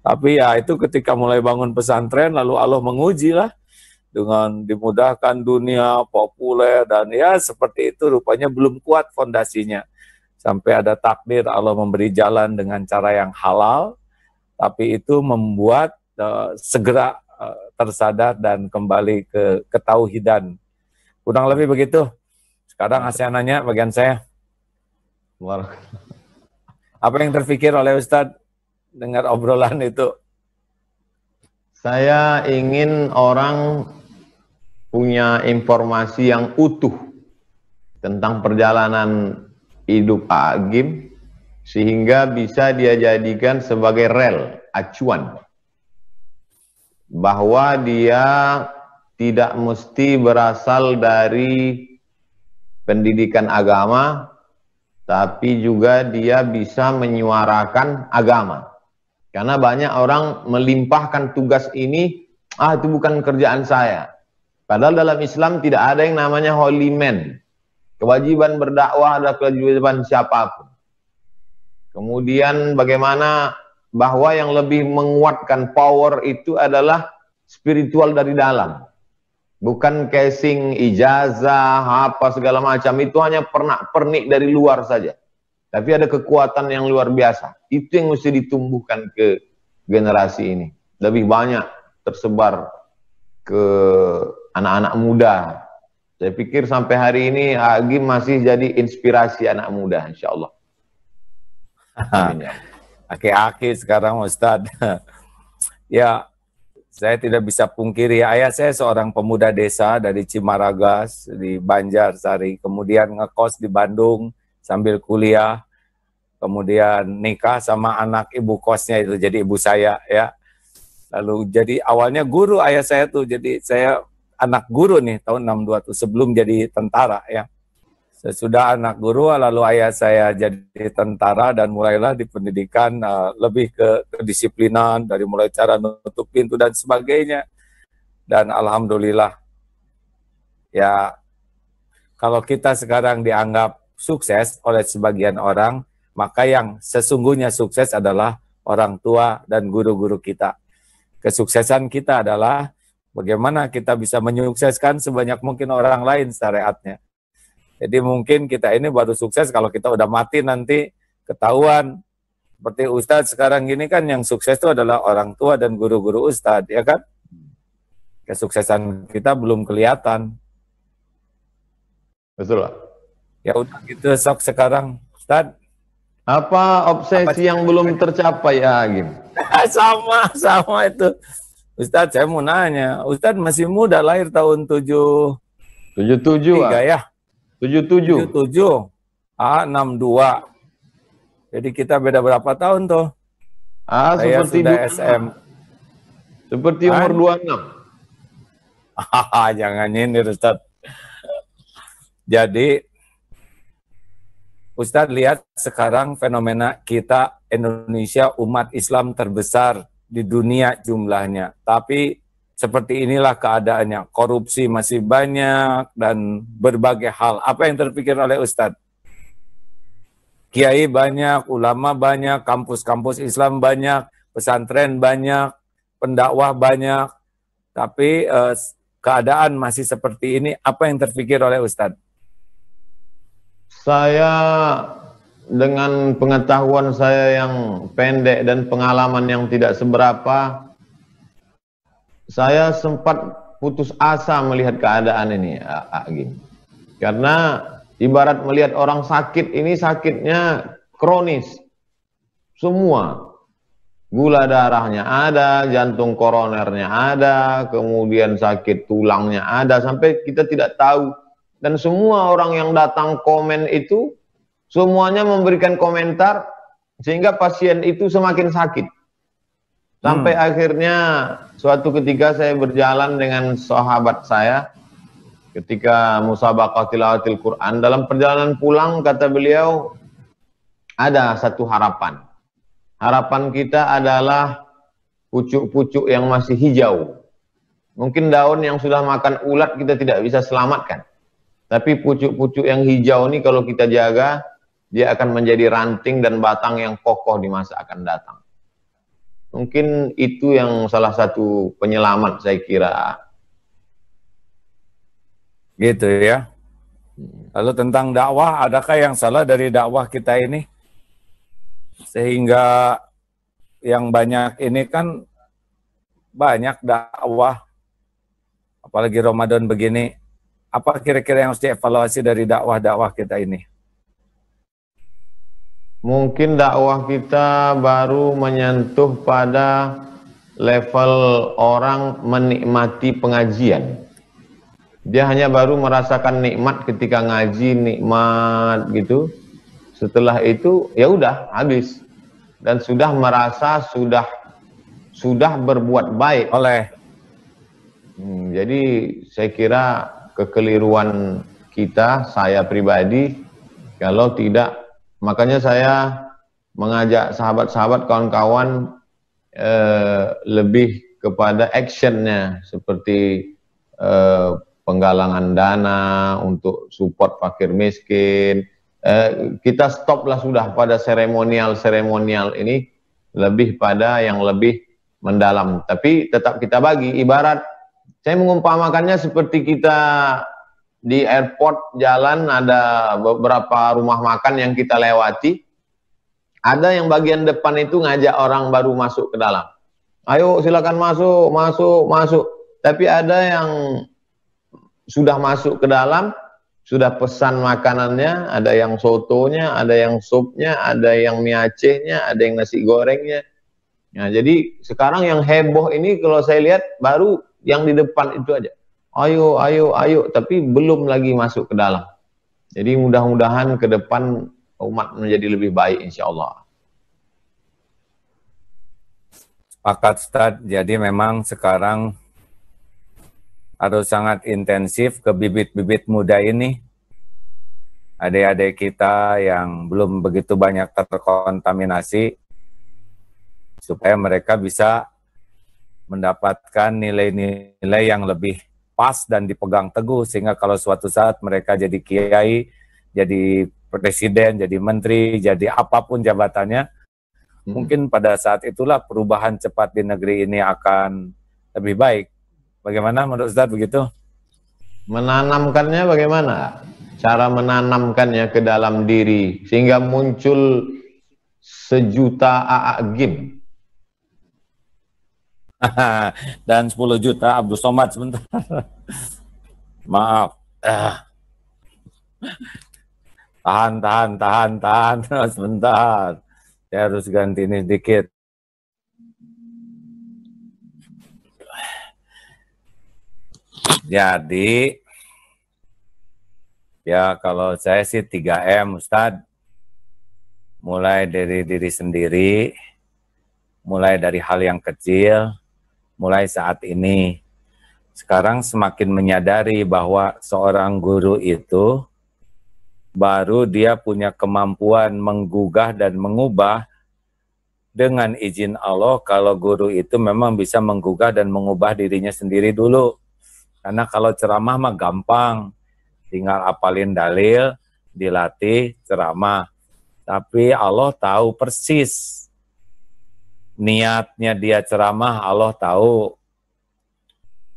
Tapi ya itu ketika mulai bangun pesantren, lalu Allah menguji lah dengan dimudahkan dunia, populer, dan ya seperti itu rupanya belum kuat fondasinya. Sampai ada takdir Allah memberi jalan dengan cara yang halal, tapi itu membuat segera tersadar dan kembali ke ketauhidan. Kurang lebih begitu. Sekarang saya nanya bagian saya. Apa yang terpikir oleh Ustadz dengar obrolan itu? Saya ingin orang punya informasi yang utuh tentang perjalanan hidup Agim, sehingga bisa dia jadikan sebagai rel, acuan, bahwa dia tidak mesti berasal dari pendidikan agama, tapi juga dia bisa menyuarakan agama. Karena banyak orang melimpahkan tugas ini, itu bukan kerjaan saya. Padahal dalam Islam tidak ada yang namanya holy man. Kewajiban berdakwah adalah kewajiban siapapun. Kemudian bagaimana bahwa yang lebih menguatkan power itu adalah spiritual dari dalam. Bukan casing, ijazah, apa segala macam. Itu hanya pernik dari luar saja. Tapi ada kekuatan yang luar biasa. Itu yang mesti ditumbuhkan ke generasi ini. Lebih banyak tersebar ke anak-anak muda. Saya pikir sampai hari ini Agim masih jadi inspirasi anak muda, insya Allah. Amin, ya. Aki-aki sekarang Ustadz. Ya, saya tidak bisa pungkiri, ayah saya seorang pemuda desa dari Cimaragas di Banjarsari, kemudian ngekos di Bandung sambil kuliah, kemudian nikah sama anak ibu kosnya itu, jadi ibu saya ya. Lalu jadi awalnya guru ayah saya tuh, jadi saya anak guru nih tahun 62 tuh sebelum jadi tentara ya. Sesudah anak guru lalu ayah saya jadi tentara dan mulailah di pendidikan lebih ke kedisiplinan dari mulai cara nutup pintu dan sebagainya. Dan alhamdulillah ya, kalau kita sekarang dianggap sukses oleh sebagian orang, maka yang sesungguhnya sukses adalah orang tua dan guru-guru kita. Kesuksesan kita adalah bagaimana kita bisa menyukseskan sebanyak mungkin orang lain syariatnya. Jadi mungkin kita ini baru sukses kalau kita udah mati nanti ketahuan. Seperti Ustadz sekarang gini kan yang sukses itu adalah orang tua dan guru-guru Ustadz, ya kan? Kesuksesan kita belum kelihatan. Betul, Pak. Ya udah gitu sok sekarang, Ustadz. Apa obsesi yang belum tercapai ya, Agim? Sama itu. Ustadz, saya mau nanya. Ustadz masih muda, lahir tahun 77 ya? 77. 62. Jadi kita beda berapa tahun tuh? Saya Seperti sudah SM. Seperti umur 26. Jangan nyindir Ustadz. Jadi Ustadz lihat sekarang fenomena kita Indonesia umat Islam terbesar di dunia jumlahnya. Tapi seperti inilah keadaannya. Korupsi masih banyak dan berbagai hal. Apa yang terpikir oleh Ustadz? Kiai banyak, ulama banyak, kampus-kampus Islam banyak, pesantren banyak, pendakwah banyak. Tapi keadaan masih seperti ini. Apa yang terpikir oleh Ustadz? Saya dengan pengetahuan saya yang pendek dan pengalaman yang tidak seberapa, saya sempat putus asa melihat keadaan ini, Agim. Karena ibarat melihat orang sakit, ini sakitnya kronis. Semua. Gula darahnya ada, jantung koronernya ada, kemudian sakit tulangnya ada, sampai kita tidak tahu. Dan semua orang yang datang komen itu, semuanya memberikan komentar, sehingga pasien itu semakin sakit. Sampai akhirnya suatu ketika saya berjalan dengan sahabat saya ketika musabaqah tilawatil Quran. Dalam perjalanan pulang kata beliau, ada satu harapan. Harapan kita adalah pucuk-pucuk yang masih hijau. Mungkin daun yang sudah makan ulat kita tidak bisa selamatkan. Tapi pucuk-pucuk yang hijau ini kalau kita jaga, dia akan menjadi ranting dan batang yang kokoh di masa akan datang. Mungkin itu yang salah satu penyelamat saya kira. Gitu ya. Lalu tentang dakwah, adakah yang salah dari dakwah kita ini? Sehingga yang banyak ini kan banyak dakwah, apalagi Ramadan begini. Apa kira-kira yang harus dievaluasi dari dakwah-dakwah kita ini? Mungkin dakwah kita baru menyentuh pada level orang menikmati pengajian. Dia hanya baru merasakan nikmat ketika ngaji, nikmat gitu. Setelah itu ya udah habis. Dan sudah merasa sudah berbuat baik. Jadi saya kira kekeliruan kita, saya pribadi, kalau tidak. Makanya saya mengajak sahabat-sahabat, kawan-kawan lebih kepada actionnya, seperti penggalangan dana untuk support fakir miskin. Kita stoplah sudah pada seremonial ini, lebih pada yang lebih mendalam. Tapi tetap kita bagi, ibarat saya mengumpamakannya seperti kita di airport jalan, ada beberapa rumah makan yang kita lewati. Ada yang bagian depan itu ngajak orang baru masuk ke dalam. Ayo silakan masuk, masuk, masuk. Tapi ada yang sudah masuk ke dalam, sudah pesan makanannya, ada yang sotonya, ada yang supnya, ada yang mie Acehnya, ada yang nasi gorengnya. Nah, jadi sekarang yang heboh ini kalau saya lihat baru yang di depan itu aja. Ayo, ayo, ayo, tapi belum lagi masuk ke dalam. Jadi mudah-mudahan ke depan umat menjadi lebih baik insya Allah. Pakat Ustaz, jadi memang sekarang harus sangat intensif ke bibit-bibit muda ini. Adik-adik kita yang belum begitu banyak terkontaminasi, supaya mereka bisa mendapatkan nilai-nilai yang lebih pas dan dipegang teguh, sehingga kalau suatu saat mereka jadi kiai, jadi presiden, jadi menteri, jadi apapun jabatannya, mungkin pada saat itulah perubahan cepat di negeri ini akan lebih baik. Bagaimana menurut Ustaz begitu? Menanamkannya bagaimana? Cara menanamkannya ke dalam diri sehingga muncul sejuta AA Gim. Dan 10 juta Abdul Somad sebentar. Maaf. Tahan. Sebentar. Saya harus ganti ini dikit. Jadi, ya kalau saya sih 3M Ustadz. Mulai dari diri sendiri, mulai dari hal yang kecil, mulai saat ini. Sekarang semakin menyadari bahwa seorang guru itu baru dia punya kemampuan menggugah dan mengubah dengan izin Allah kalau guru itu memang bisa menggugah dan mengubah dirinya sendiri dulu. Karena kalau ceramah mah gampang, tinggal apalin dalil, dilatih ceramah. Tapi Allah tahu persis niatnya dia ceramah, Allah tahu.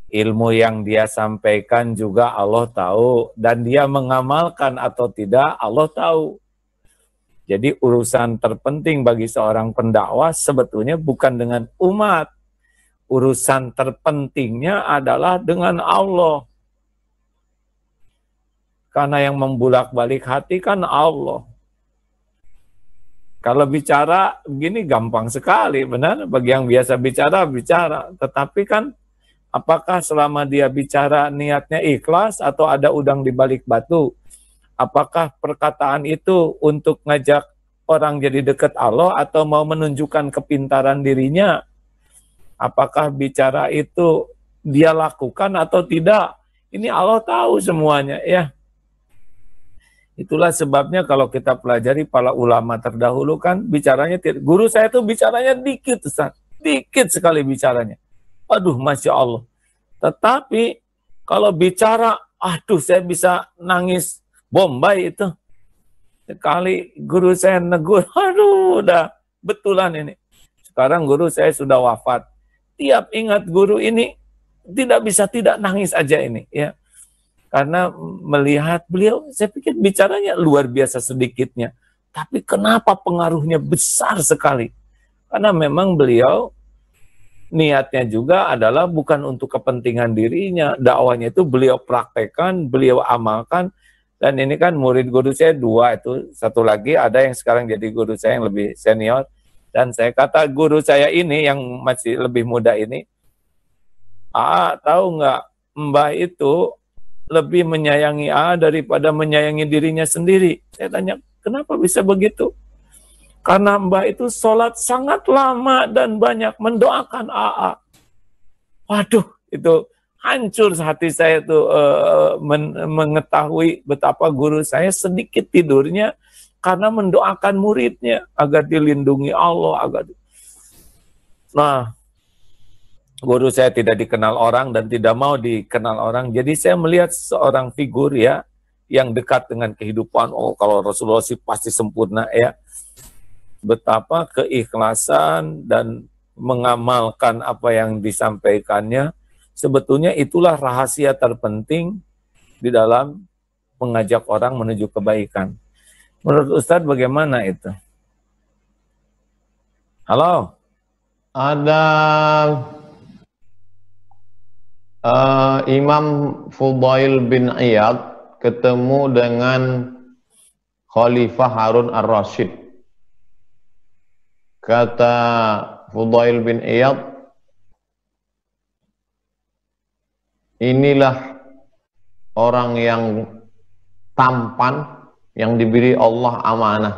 Ilmu yang dia sampaikan juga Allah tahu. Dan dia mengamalkan atau tidak, Allah tahu. Jadi urusan terpenting bagi seorang pendakwah sebetulnya bukan dengan umat. Urusan terpentingnya adalah dengan Allah. Karena yang membulak-balik hati kan Allah. Kalau bicara begini gampang sekali, benar. Bagi yang biasa bicara. Tetapi kan apakah selama dia bicara niatnya ikhlas atau ada udang di balik batu? Apakah perkataan itu untuk ngajak orang jadi dekat Allah atau mau menunjukkan kepintaran dirinya? Apakah bicara itu dia lakukan atau tidak? Ini Allah tahu semuanya ya. Itulah sebabnya kalau kita pelajari para ulama terdahulu kan bicaranya, guru saya tuh bicaranya dikit Ustaz. Dikit sekali bicaranya. Aduh Masya Allah. Tetapi kalau bicara, aduh saya bisa nangis Bombay itu. Sekali guru saya negur, aduh udah betulan ini. Sekarang guru saya sudah wafat. Tiap ingat guru ini tidak bisa tidak nangis aja ini ya. Karena melihat beliau, saya pikir bicaranya luar biasa sedikitnya. Tapi kenapa pengaruhnya besar sekali? Karena memang beliau niatnya juga adalah bukan untuk kepentingan dirinya. Dakwahnya itu beliau praktekkan, beliau amalkan. Dan ini kan murid guru saya 2 itu. Satu lagi ada yang sekarang jadi guru saya yang lebih senior. Dan saya kata guru saya ini yang masih lebih muda ini, tahu nggak, Mbah itu lebih menyayangi daripada menyayangi dirinya sendiri. Saya tanya, kenapa bisa begitu? Karena Mbah itu sholat sangat lama dan banyak mendoakan Waduh, itu hancur hati saya tuh mengetahui betapa guru saya sedikit tidurnya karena mendoakan muridnya agar dilindungi Allah. Nah, guru saya tidak dikenal orang dan tidak mau dikenal orang. Jadi saya melihat seorang figur ya yang dekat dengan kehidupan. Oh, kalau Rasulullah sih pasti sempurna ya. Betapa keikhlasan dan mengamalkan apa yang disampaikannya. Sebetulnya itulah rahasia terpenting di dalam mengajak orang menuju kebaikan. Menurut Ustadz bagaimana itu? Halo? Ada Imam Fudail bin Iyad ketemu dengan Khalifah Harun ar-Rasyid. Kata Fudail bin Iyad, inilah orang yang tampan yang diberi Allah amanah.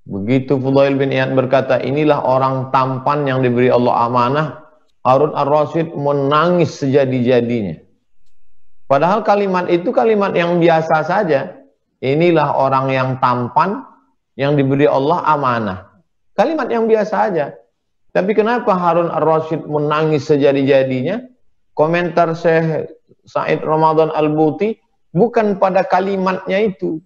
Begitu Fudail bin Iyad berkata, inilah orang tampan yang diberi Allah amanah, Harun ar-Rasyid menangis sejadi-jadinya. Padahal kalimat itu kalimat yang biasa saja. Inilah orang yang tampan yang diberi Allah amanah. Kalimat yang biasa saja. Tapi kenapa Harun ar-Rasyid menangis sejadi-jadinya? Komentar Syekh Said Ramadan Al-Buti, bukan pada kalimatnya itu,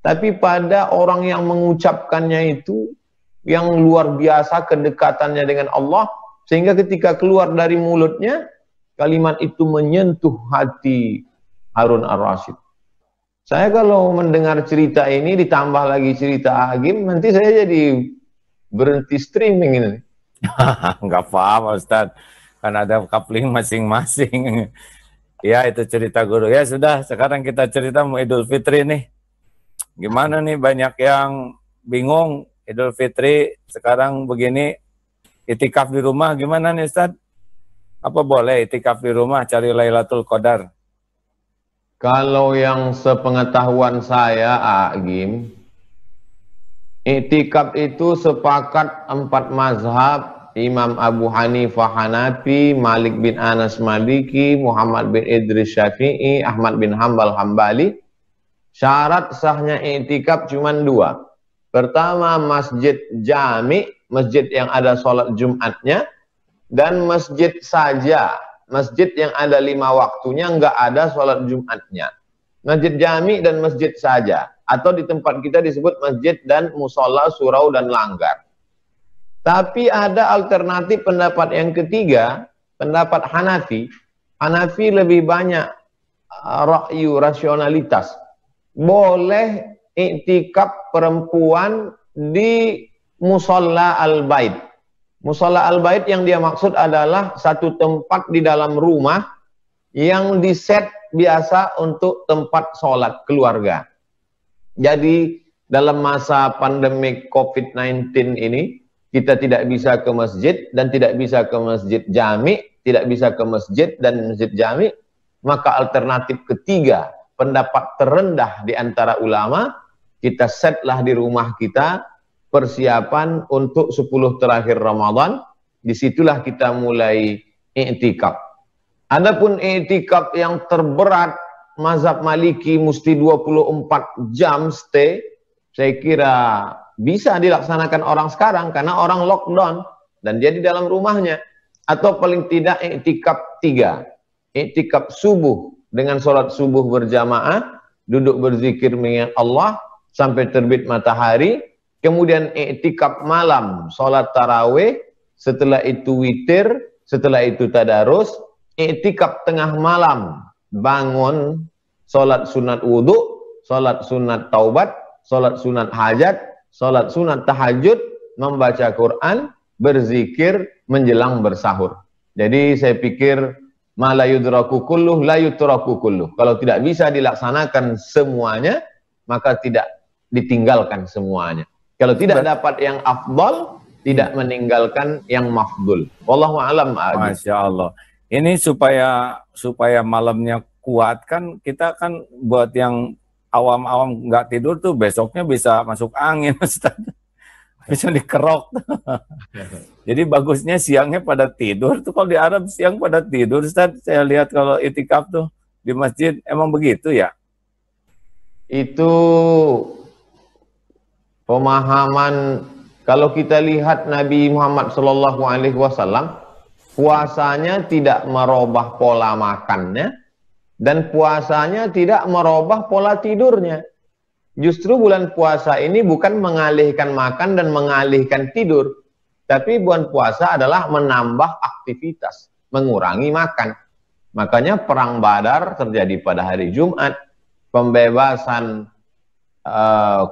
tapi pada orang yang mengucapkannya itu, yang luar biasa kedekatannya dengan Allah, sehingga ketika keluar dari mulutnya, kalimat itu menyentuh hati Harun ar-Rasyid. Saya kalau mendengar cerita ini, ditambah lagi cerita Agim, nanti saya jadi berhenti streaming ini. Nggak apa-apa Ustaz, kan ada coupling masing-masing. Ya, itu cerita guru. Ya sudah, sekarang kita cerita mau Idul Fitri nih. Gimana nih, banyak yang bingung Idul Fitri sekarang begini, itikaf di rumah gimana nih Ustaz? Apa boleh itikaf di rumah cari Lailatul Qadar? Kalau yang sepengetahuan saya, Agim, iktikaf itu sepakat 4 mazhab, Imam Abu Hanifah Hanafi, Malik bin Anas Maliki, Muhammad bin Idris Syafi'i, Ahmad bin Hambal Hambali. Syarat sahnya iktikaf cuma 2. Pertama, masjid jami, masjid yang ada sholat Jumatnya, dan masjid saja, masjid yang ada 5 waktunya, nggak ada sholat Jumatnya. Masjid jami dan masjid saja, atau di tempat kita disebut masjid dan musola, surau, dan langgar. Tapi ada alternatif pendapat yang ketiga, pendapat Hanafi. Hanafi lebih banyak ra'yu, rasionalitas. Boleh iktikaf perempuan di musola al-bait. Musola al-bait yang dia maksud adalah satu tempat di dalam rumah yang diset biasa untuk tempat sholat keluarga. Jadi dalam masa pandemi COVID-19 ini, kita tidak bisa ke masjid dan tidak bisa ke masjid jami, tidak bisa ke masjid dan masjid jami, maka alternatif ketiga, pendapat terendah di antara ulama, kita setlah di rumah kita persiapan untuk 10 terakhir Ramadan, disitulah kita mulai i'tikaf. Adapun i'tikaf yang terberat, mazhab Maliki mesti 24 jam stay, saya kira bisa dilaksanakan orang sekarang karena orang lockdown dan dia di dalam rumahnya. Atau paling tidak i'tikaf 3. I'tikaf subuh dengan sholat subuh berjamaah, duduk berzikir mengingat Allah sampai terbit matahari. Kemudian i'tikaf malam, sholat tarawih, setelah itu witir, setelah itu tadarus. I'tikaf tengah malam, bangun, sholat sunat wudhu, sholat sunat taubat, sholat sunat hajat, sholat sunat tahajud, membaca Quran, berzikir, menjelang bersahur. Jadi saya pikir, ma la yudraku kulluh, la yutraku kulluh. Kalau tidak bisa dilaksanakan semuanya, maka tidak ditinggalkan semuanya. Kalau tidak dapat yang afdal, tidak meninggalkan yang mafdul. Wallahu a'lam. Masya Allah. Ini supaya malamnya kuat kan, kita kan buat yang awam-awam nggak tidur tuh besoknya bisa masuk angin, Ustaz. Bisa dikerok. Jadi bagusnya siangnya pada tidur tuh. Kalau di Arab siang pada tidur, Ustaz. Saya lihat kalau itikaf tuh di masjid emang begitu ya. Itu pemahaman. Kalau kita lihat Nabi Muhammad SAW, puasanya tidak merubah pola makannya, dan puasanya tidak merubah pola tidurnya. Justru bulan puasa ini bukan mengalihkan makan dan mengalihkan tidur, tapi bulan puasa adalah menambah aktivitas, mengurangi makan. Makanya perang Badar terjadi pada hari Jumat, pembebasan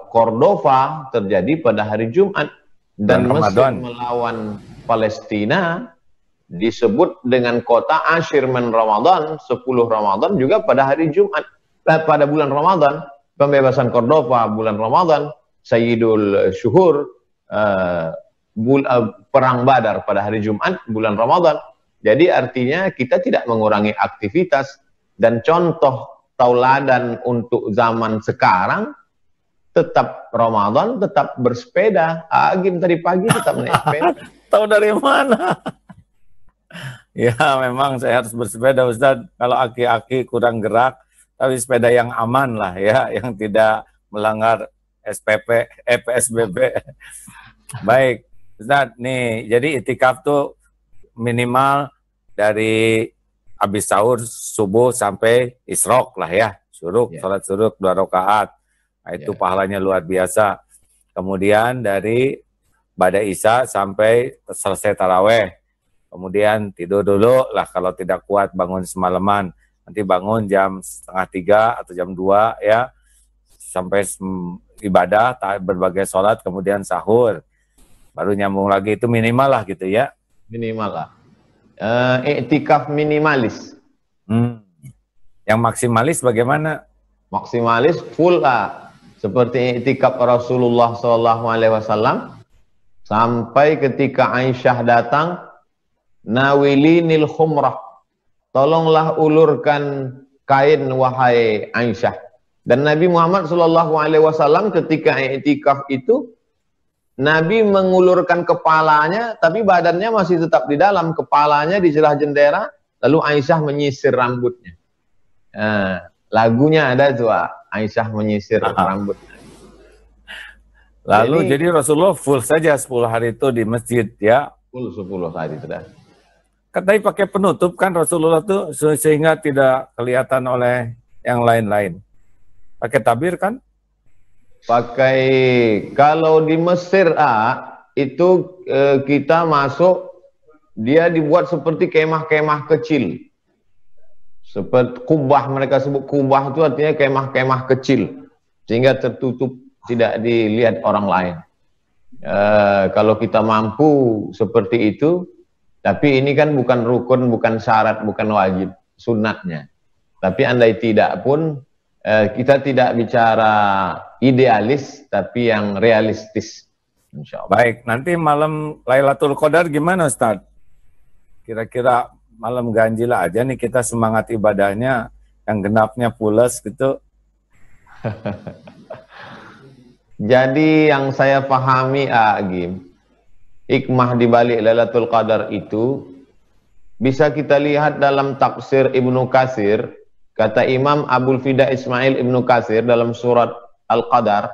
Cordova terjadi pada hari Jumat, dan Mesir melawan Palestina disebut dengan kota Ashir min Ramadan, 10 Ramadan juga pada hari Jumat, pada bulan Ramadan. Pembebasan Cordova bulan Ramadan, Sayyidul Syuhur, Perang Badar pada hari Jumat bulan Ramadan. Jadi artinya kita tidak mengurangi aktivitas, dan contoh tauladan untuk zaman sekarang tetap Ramadan, tetap bersepeda. Agim tadi pagi tetap naik sepeda. Tahu dari mana? Ya memang saya harus bersepeda Ustadz. Kalau aki-aki kurang gerak, tapi sepeda yang aman lah ya, yang tidak melanggar SPP, PSBB. Baik, Ustadz, nih jadi itikaf tuh minimal dari habis sahur subuh sampai isrok lah ya, syuruk, sholat syuruk 2 rakaat. Nah, itu pahalanya luar biasa. Kemudian dari ba'da isya sampai selesai taraweh. Kemudian tidur dulu lah, kalau tidak kuat bangun semalaman. Nanti bangun jam 2:30 atau jam 2 ya, sampai ibadah, berbagai sholat, kemudian sahur. Baru nyambung lagi, itu minimal lah gitu ya. Minimal lah. Iktikaf minimalis. Yang maksimalis bagaimana? Maksimalis full lah. Seperti iktikaf Rasulullah SAW sampai ketika Aisyah datang, nawilinil khumrah, tolonglah ulurkan kain wahai Aisyah. Dan Nabi Muhammad SAW ketika iktikaf itu, Nabi mengulurkan kepalanya, tapi badannya masih tetap di dalam, kepalanya di celah jendela, lalu Aisyah menyisir rambutnya. Lagunya ada tuh, Aisyah menyisir rambutnya. Lalu jadi Rasulullah full saja 10 hari itu di masjid ya? Full 10 hari sudah. Katanya pakai penutup kan Rasulullah tuh, sehingga tidak kelihatan oleh yang lain-lain. Pakai tabir kan? Pakai, kalau di Mesir itu kita masuk, dia dibuat seperti kemah-kemah kecil, seperti kubah, mereka sebut kubah itu artinya kemah-kemah kecil, sehingga tertutup, tidak dilihat orang lain. Kalau kita mampu seperti itu, tapi ini kan bukan rukun, bukan syarat, bukan wajib, sunatnya. Tapi andai tidak pun, kita tidak bicara idealis, tapi yang realistis, insya Allah. Baik, nanti malam Lailatul Qadar gimana Ustaz? Kira-kira malam ganjil aja nih kita semangat ibadahnya, yang genapnya pulas gitu. Jadi yang saya pahami, Agim, hikmah di balik Lailatul Qadar itu bisa kita lihat dalam tafsir Ibnu Katsir. Kata Imam Abul Fida Ismail Ibnu Katsir dalam surat Al-Qadar,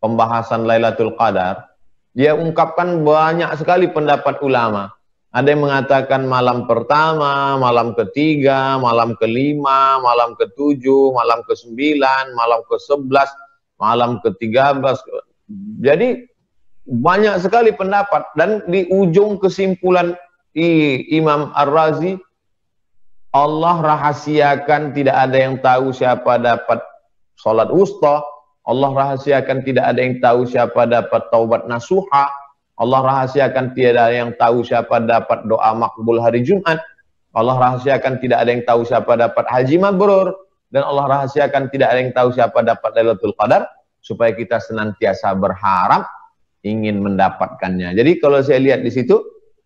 pembahasan Lailatul Qadar, dia ungkapkan banyak sekali pendapat ulama. Ada yang mengatakan malam pertama, malam ketiga, malam kelima, malam ketujuh, malam ke-9, malam ke-11, malam ke-13. Jadi banyak sekali pendapat, dan di ujung kesimpulan Imam Ar-Razi, Allah rahasiakan, tidak ada yang tahu siapa dapat sholat wusta. Allah rahasiakan, tidak ada yang tahu siapa dapat taubat nasuha. Allah rahasiakan, tidak ada yang tahu siapa dapat doa makbul hari Jumat. Allah rahasiakan, tidak ada yang tahu siapa dapat haji mabrur. Dan Allah rahasiakan, tidak ada yang tahu siapa dapat Lailatul Qadar, supaya kita senantiasa berharap ingin mendapatkannya. Jadi kalau saya lihat di situ,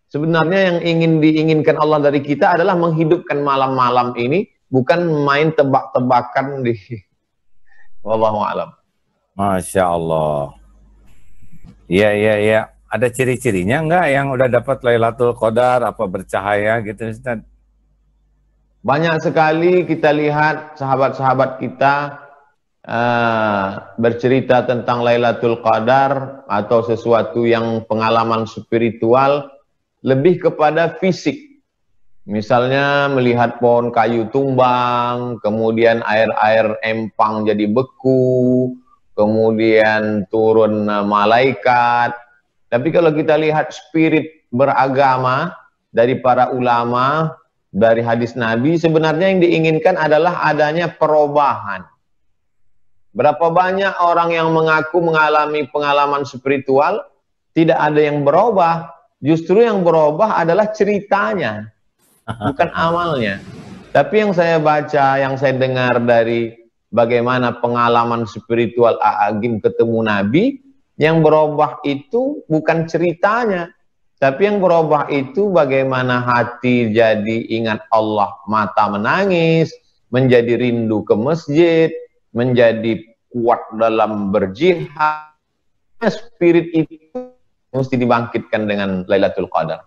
sebenarnya yang ingin diinginkan Allah dari kita adalah menghidupkan malam-malam ini, bukan main tebak-tebakan di wallahu a'lam. Masya Allah. Iya. Ada ciri-cirinya enggak yang udah dapat Lailatul Qadar, apa bercahaya gitu Ustaz? Banyak sekali kita lihat sahabat-sahabat kita bercerita tentang Lailatul Qadar atau sesuatu yang pengalaman spiritual lebih kepada fisik. Misalnya melihat pohon kayu tumbang, kemudian air-air empang jadi beku, kemudian turun malaikat. Tapi kalau kita lihat spirit beragama dari para ulama, dari hadis Nabi, sebenarnya yang diinginkan adalah adanya perubahan. Berapa banyak orang yang mengaku mengalami pengalaman spiritual, tidak ada yang berubah. justru yang berubah adalah ceritanya, bukan amalnya. Tapi yang saya baca, yang saya dengar dari bagaimana pengalaman spiritual A'agim ketemu Nabi, yang berubah itu bukan ceritanya, tapi yang berubah itu bagaimana hati jadi ingat Allah, mata menangis, menjadi rindu ke masjid, menjadi kuat dalam berjihad. Spirit itu mesti dibangkitkan dengan Lailatul Qadar.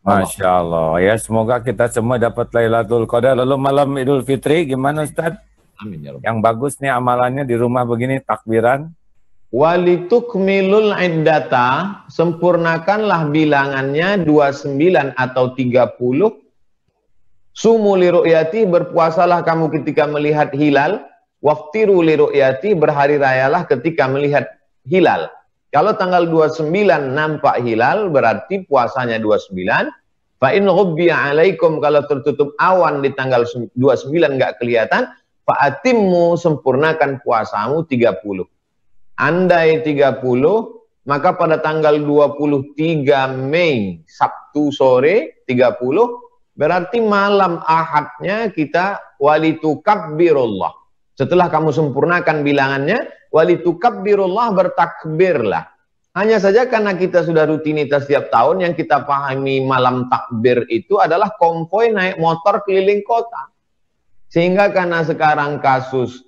Masya Allah, ya semoga kita semua dapat Lailatul Qadar. Lalu malam Idul Fitri gimana Ustaz? Amin ya Rabb. Yang bagus nih amalannya di rumah begini, takbiran. Walitukmilul iddata, sempurnakanlah bilangannya 29 atau 30. Sumu li ru'yati, berpuasalah kamu ketika melihat hilal. Waftiru li ru'yati, berhari rayalah ketika melihat hilal. Kalau tanggal 29 nampak hilal, berarti puasanya 29. Fa in ghubbiya alaikum, kalau tertutup awan di tanggal 29 nggak kelihatan, fa atimmu, sempurnakan puasamu 30. Andai 30, maka pada tanggal 23 Mei, Sabtu sore 30, berarti malam Ahadnya kita walitukabbirullah. Setelah kamu sempurnakan bilangannya, walitukabbirullah, bertakbirlah. Hanya saja karena kita sudah rutinitas setiap tahun, yang kita pahami malam takbir itu adalah konvoi naik motor keliling kota. Sehingga karena sekarang kasus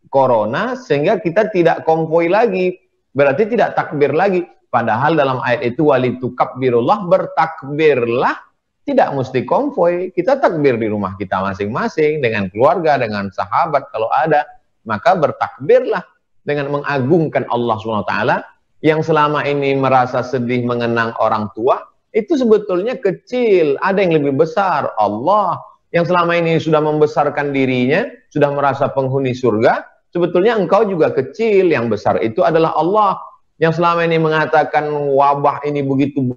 corona, sehingga kita tidak konvoi lagi, berarti tidak takbir lagi. Padahal dalam ayat itu walitukabbirullah, bertakbirlah, tidak mesti konvoi. Kita takbir di rumah kita masing-masing, dengan keluarga, dengan sahabat kalau ada, maka bertakbirlah dengan mengagungkan Allah SWT. Yang selama ini merasa sedih mengenang orang tua, itu sebetulnya kecil. Ada yang lebih besar, Allah. Yang selama ini sudah membesarkan dirinya, sudah merasa penghuni surga, sebetulnya engkau juga kecil. Yang besar itu adalah Allah. Yang selama ini mengatakan wabah ini begitu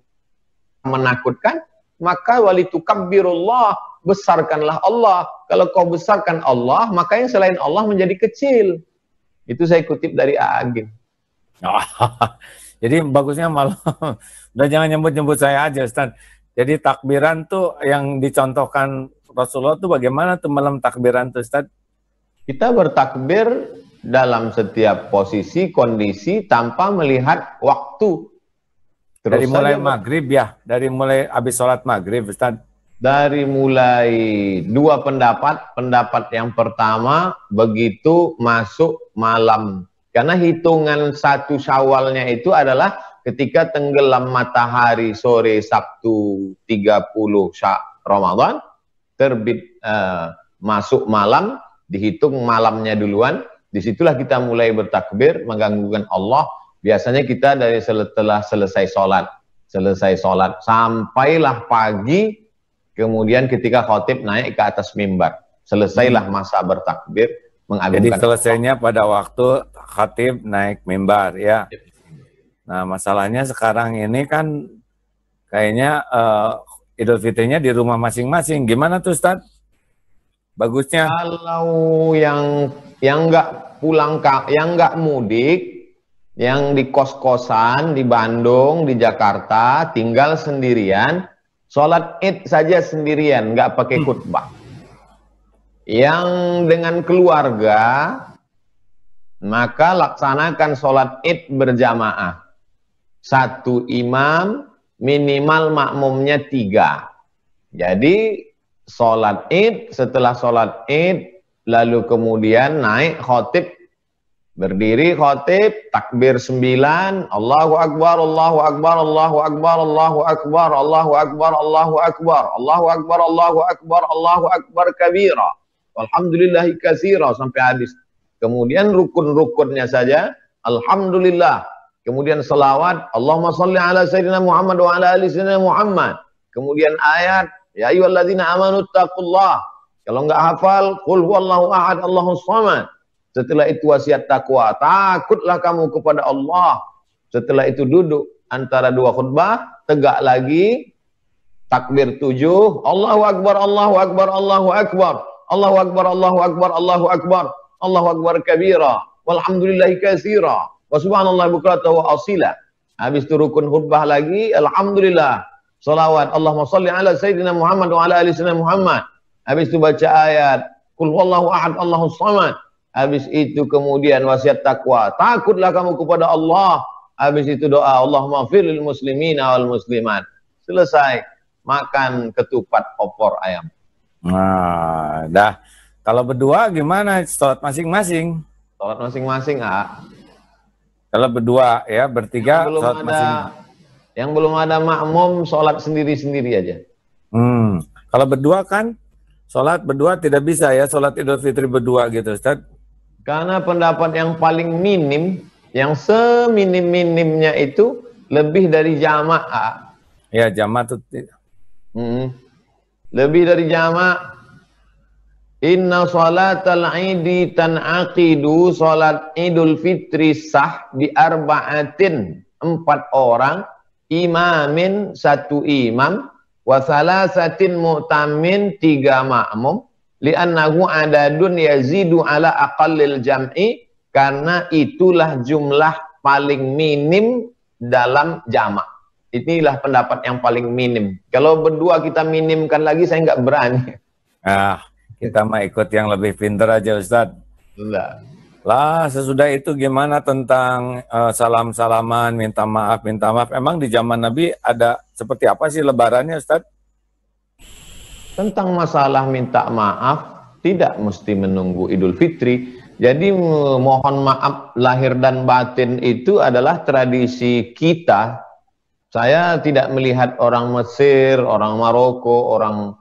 menakutkan, maka walitukabbirullah, besarkanlah Allah. Kalau kau besarkan Allah, maka yang selain Allah menjadi kecil. Itu saya kutip dari A'agim. Jadi bagusnya malah udah jangan nyebut-nyebut saya aja Ustaz. Jadi takbiran tuh yang dicontohkan Rasulullah tuh bagaimana tuh malam takbiran tuh Ustaz? Kita bertakbir dalam setiap posisi, kondisi, tanpa melihat waktu. Terus dari mulai maghrib ya, dari mulai habis sholat maghrib Ustaz. Dari mulai dua pendapat. Pendapat yang pertama, begitu masuk malam. Karena hitungan 1 Syawalnya itu adalah ketika tenggelam matahari sore Sabtu 30 Ramadan, terbit masuk malam, dihitung malamnya duluan. Disitulah kita mulai bertakbir, mengganggukan Allah. Biasanya kita dari setelah selesai sholat, sampailah pagi, kemudian ketika khotib naik ke atas mimbar, selesailah masa bertakbir, mengagungkan. Jadi selesainya Allah pada waktu khatib naik mimbar ya. Nah masalahnya sekarang ini kan kayaknya Idul Fitrinya di rumah masing-masing. Gimana tuh Ustaz? Bagusnya kalau yang nggak pulang, yang nggak mudik, yang di kos-kosan di Bandung, di Jakarta, tinggal sendirian, sholat id saja sendirian, nggak pakai khutbah. Yang dengan keluarga, maka laksanakan sholat id berjamaah. 1 imam, minimal makmumnya 3. Jadi sholat id, setelah sholat id, lalu kemudian naik khotib, berdiri khotib, takbir 9, Allahu Akbar, Allahu Akbar, Allahu Akbar, Allahu Akbar, Allahu Akbar, Allahu Akbar, Allahu Akbar, Allahu Akbar, Allahu Akbar kabira, walhamdulillahi katsira, sampai habis. Kemudian rukun-rukunnya saja, Alhamdulillah. Kemudian selawat, Allahumma salli ala Sayyidina Muhammad wa ala ali Sayyidina Muhammad. Kemudian ayat, ya ayyuhalladzina amanu taqullah. Kalau nggak hafal, qul huwallahu ahad, Allahus samad. Setelah itu wasiat takwa, takutlah kamu kepada Allah. Setelah itu duduk antara 2 khutbah, tegak lagi, takbir 7, Allahu Akbar, Allahu Akbar, Allahu Akbar, Allahu Akbar, Allahu Akbar, Allahu Akbar, Allahu Akbar kabira, walhamdulillahi katsira, wa subhanallah bukratan wa asila. Habis itu rukun khutbah lagi, alhamdulillah, Salawat. Allahumma salli ala Sayyidina Muhammad wa ala ali Sayyidina Muhammad. Habis itu baca ayat. Qul huwallahu ahad, Allahus samad. Habis itu kemudian wasiat takwa. Takutlah kamu kepada Allah. Habis itu doa. Allahumma firil muslimina wal muslimat. Selesai. Makan ketupat opor ayam. Nah, dah. Kalau berdua gimana? Sholat masing-masing. Sholat masing-masing, Kalau berdua ya, bertiga sholat masing-masing. Yang belum ada makmum, sholat sendiri-sendiri aja. Kalau berdua kan, sholat berdua tidak bisa ya, sholat Idul Fitri berdua gitu, Ustaz. Karena pendapat yang paling minim, yang seminim-minimnya itu lebih dari jamaah. Ya, jamaah itu. Lebih dari jamaah. Inna sholatal idi tan'aqidu, sholat Idul Fitri sah di arba'atin, 4 orang, imamin 1 imam, wa salasatin mu'tamin 3 makmum, li'annahu adadun yazidu ala aqallil jam'i, karena itulah jumlah paling minim dalam jamak. Inilah pendapat yang paling minim. Kalau berdua kita minimkan lagi, saya nggak berani. Kita mah ikut yang lebih pintar aja, Ustaz. Enggak. Lah, sesudah itu gimana tentang salam-salaman, minta maaf, minta maaf. Emang di zaman Nabi ada seperti apa sih lebarannya, Ustaz? Tentang masalah minta maaf, tidak mesti menunggu Idul Fitri. Jadi mohon maaf lahir dan batin itu adalah tradisi kita. Saya tidak melihat orang Mesir, orang Maroko, orang...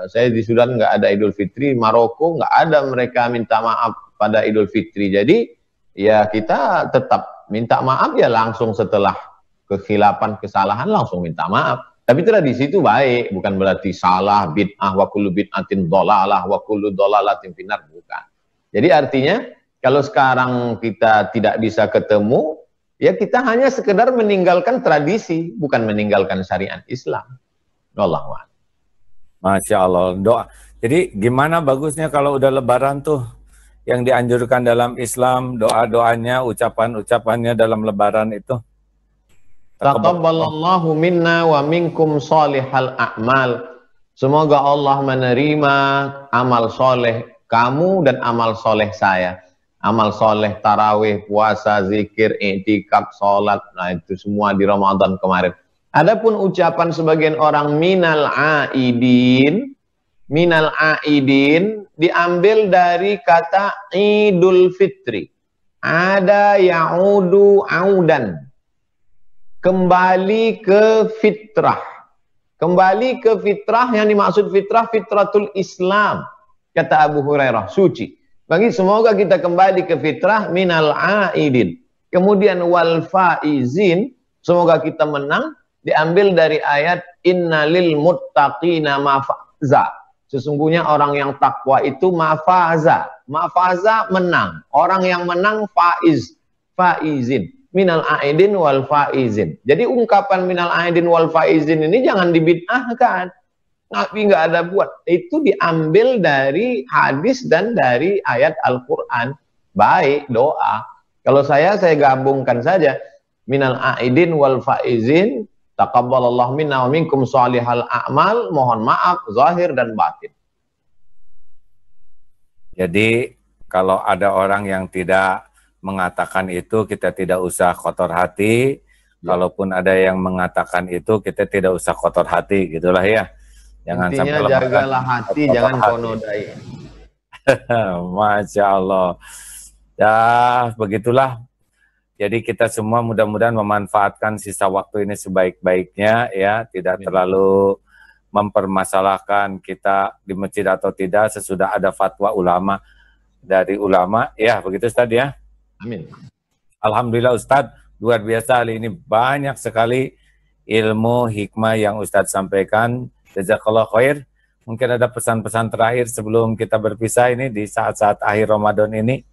saya di Sudan nggak ada Idul Fitri, Maroko nggak ada mereka minta maaf pada Idul Fitri. Jadi ya kita tetap minta maaf ya langsung setelah kekhilapan, kesalahan langsung minta maaf. Tapi tradisi itu baik, bukan berarti salah, bid'ah, wa kullu bid'atin dhalalah, wa kullu dhalalatin finnar, bukan. Jadi artinya kalau sekarang kita tidak bisa ketemu, ya kita hanya sekedar meninggalkan tradisi, bukan meninggalkan syariat Islam. Wallahu a'lam. Masya Allah, doa. Jadi gimana bagusnya kalau udah lebaran tuh, yang dianjurkan dalam Islam, doa-doanya, ucapan-ucapannya dalam lebaran itu? Taqabbalallahu minna wa minkum salihal a'mal. Semoga Allah menerima amal soleh kamu dan amal soleh saya. Amal soleh tarawih, puasa, zikir, i'tikaf, sholat. Nah itu semua di Ramadan kemarin. Adapun ucapan sebagian orang minal aidin diambil dari kata Idul Fitri. Ada ya'udu audan. Kembali ke fitrah. Kembali ke fitrah, yang dimaksud fitrah, fitratul Islam. Kata Abu Hurairah, suci. Bagi semoga kita kembali ke fitrah minal aidin. Kemudian wal faizin, semoga kita menang. Diambil dari ayat innalil muttaqina mafaza. Sesungguhnya orang yang takwa itu mafaza. Mafaza menang. Orang yang menang faizin. Minal aidin wal faizin. Jadi ungkapan minal aidin wal faizin ini jangan dibid'ahkan. Nabi nggak ada buat. Itu diambil dari hadis dan dari ayat Al-Quran. Baik, doa. Kalau saya gabungkan saja. Minal aidin wal faizin. Taqabbalallahu minna wa minkum salihal a'mal. Mohon maaf zahir dan batin. Jadi kalau ada orang yang tidak mengatakan itu, kita tidak usah kotor hati. Ya. Kalaupun ada yang mengatakan itu, kita tidak usah kotor hati, gitulah ya. Jangan intinya sampai jagalah hati, jangan kau nodai. Masya Allah. Ya begitulah. Jadi kita semua mudah-mudahan memanfaatkan sisa waktu ini sebaik-baiknya ya, tidak terlalu mempermasalahkan kita di masjid atau tidak sesudah ada fatwa ulama dari ulama ya, begitu Ustaz ya. Amin. Alhamdulillah Ustaz, luar biasa hari ini banyak sekali ilmu hikmah yang Ustaz sampaikan. Jazakallah khair. Mungkin ada pesan-pesan terakhir sebelum kita berpisah ini di saat-saat akhir Ramadan ini.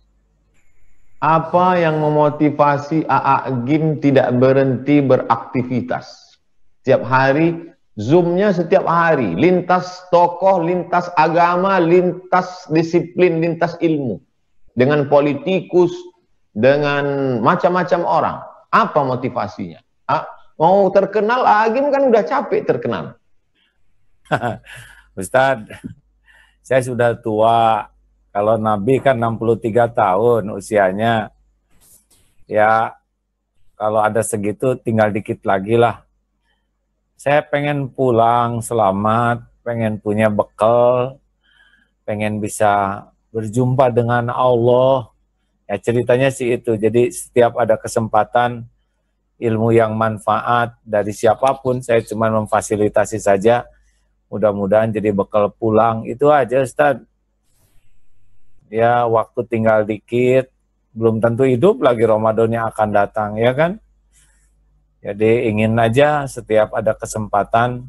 Apa yang memotivasi A'agim tidak berhenti beraktivitas? Setiap hari, Zoom-nya setiap hari. Lintas tokoh, lintas agama, lintas disiplin, lintas ilmu. Dengan politikus, dengan macam-macam orang. Apa motivasinya? Mau terkenal, Agim kan udah capek terkenal. Ustadz, saya sudah tua. Kalau Nabi kan 63 tahun usianya. Ya, kalau ada segitu tinggal dikit lagi lah. Saya pengen pulang selamat, pengen punya bekal, pengen bisa berjumpa dengan Allah. Ya ceritanya sih itu. Jadi setiap ada kesempatan ilmu yang manfaat dari siapapun, saya cuma memfasilitasi saja. Mudah-mudahan jadi bekal pulang. Itu aja Ustadz. Ya waktu tinggal dikit, belum tentu hidup lagi Ramadan yang akan datang, ya kan? Jadi ingin aja setiap ada kesempatan,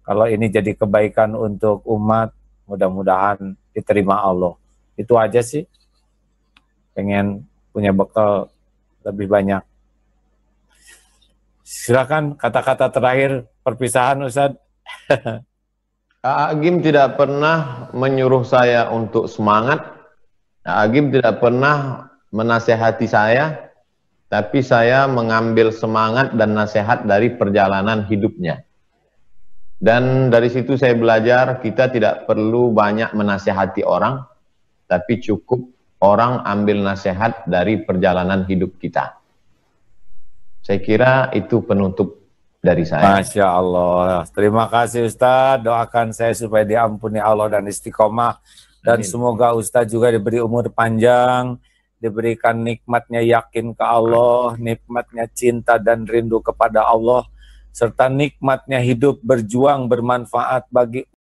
kalau ini jadi kebaikan untuk umat, mudah-mudahan diterima Allah. Itu aja sih. Pengen punya bekal lebih banyak. Silakan kata-kata terakhir perpisahan Ustadz. Agim tidak pernah menyuruh saya untuk semangat. Agim tidak pernah menasehati saya, tapi saya mengambil semangat dan nasihat dari perjalanan hidupnya. Dan dari situ saya belajar, kita tidak perlu banyak menasehati orang, tapi cukup orang ambil nasihat dari perjalanan hidup kita. Saya kira itu penutup dari saya. Masya Allah. Terima kasih Ustadz. Doakan saya supaya diampuni Allah dan istiqomah. Dan semoga Ustadz juga diberi umur panjang, diberikan nikmatnya yakin ke Allah, nikmatnya cinta dan rindu kepada Allah, serta nikmatnya hidup berjuang bermanfaat bagi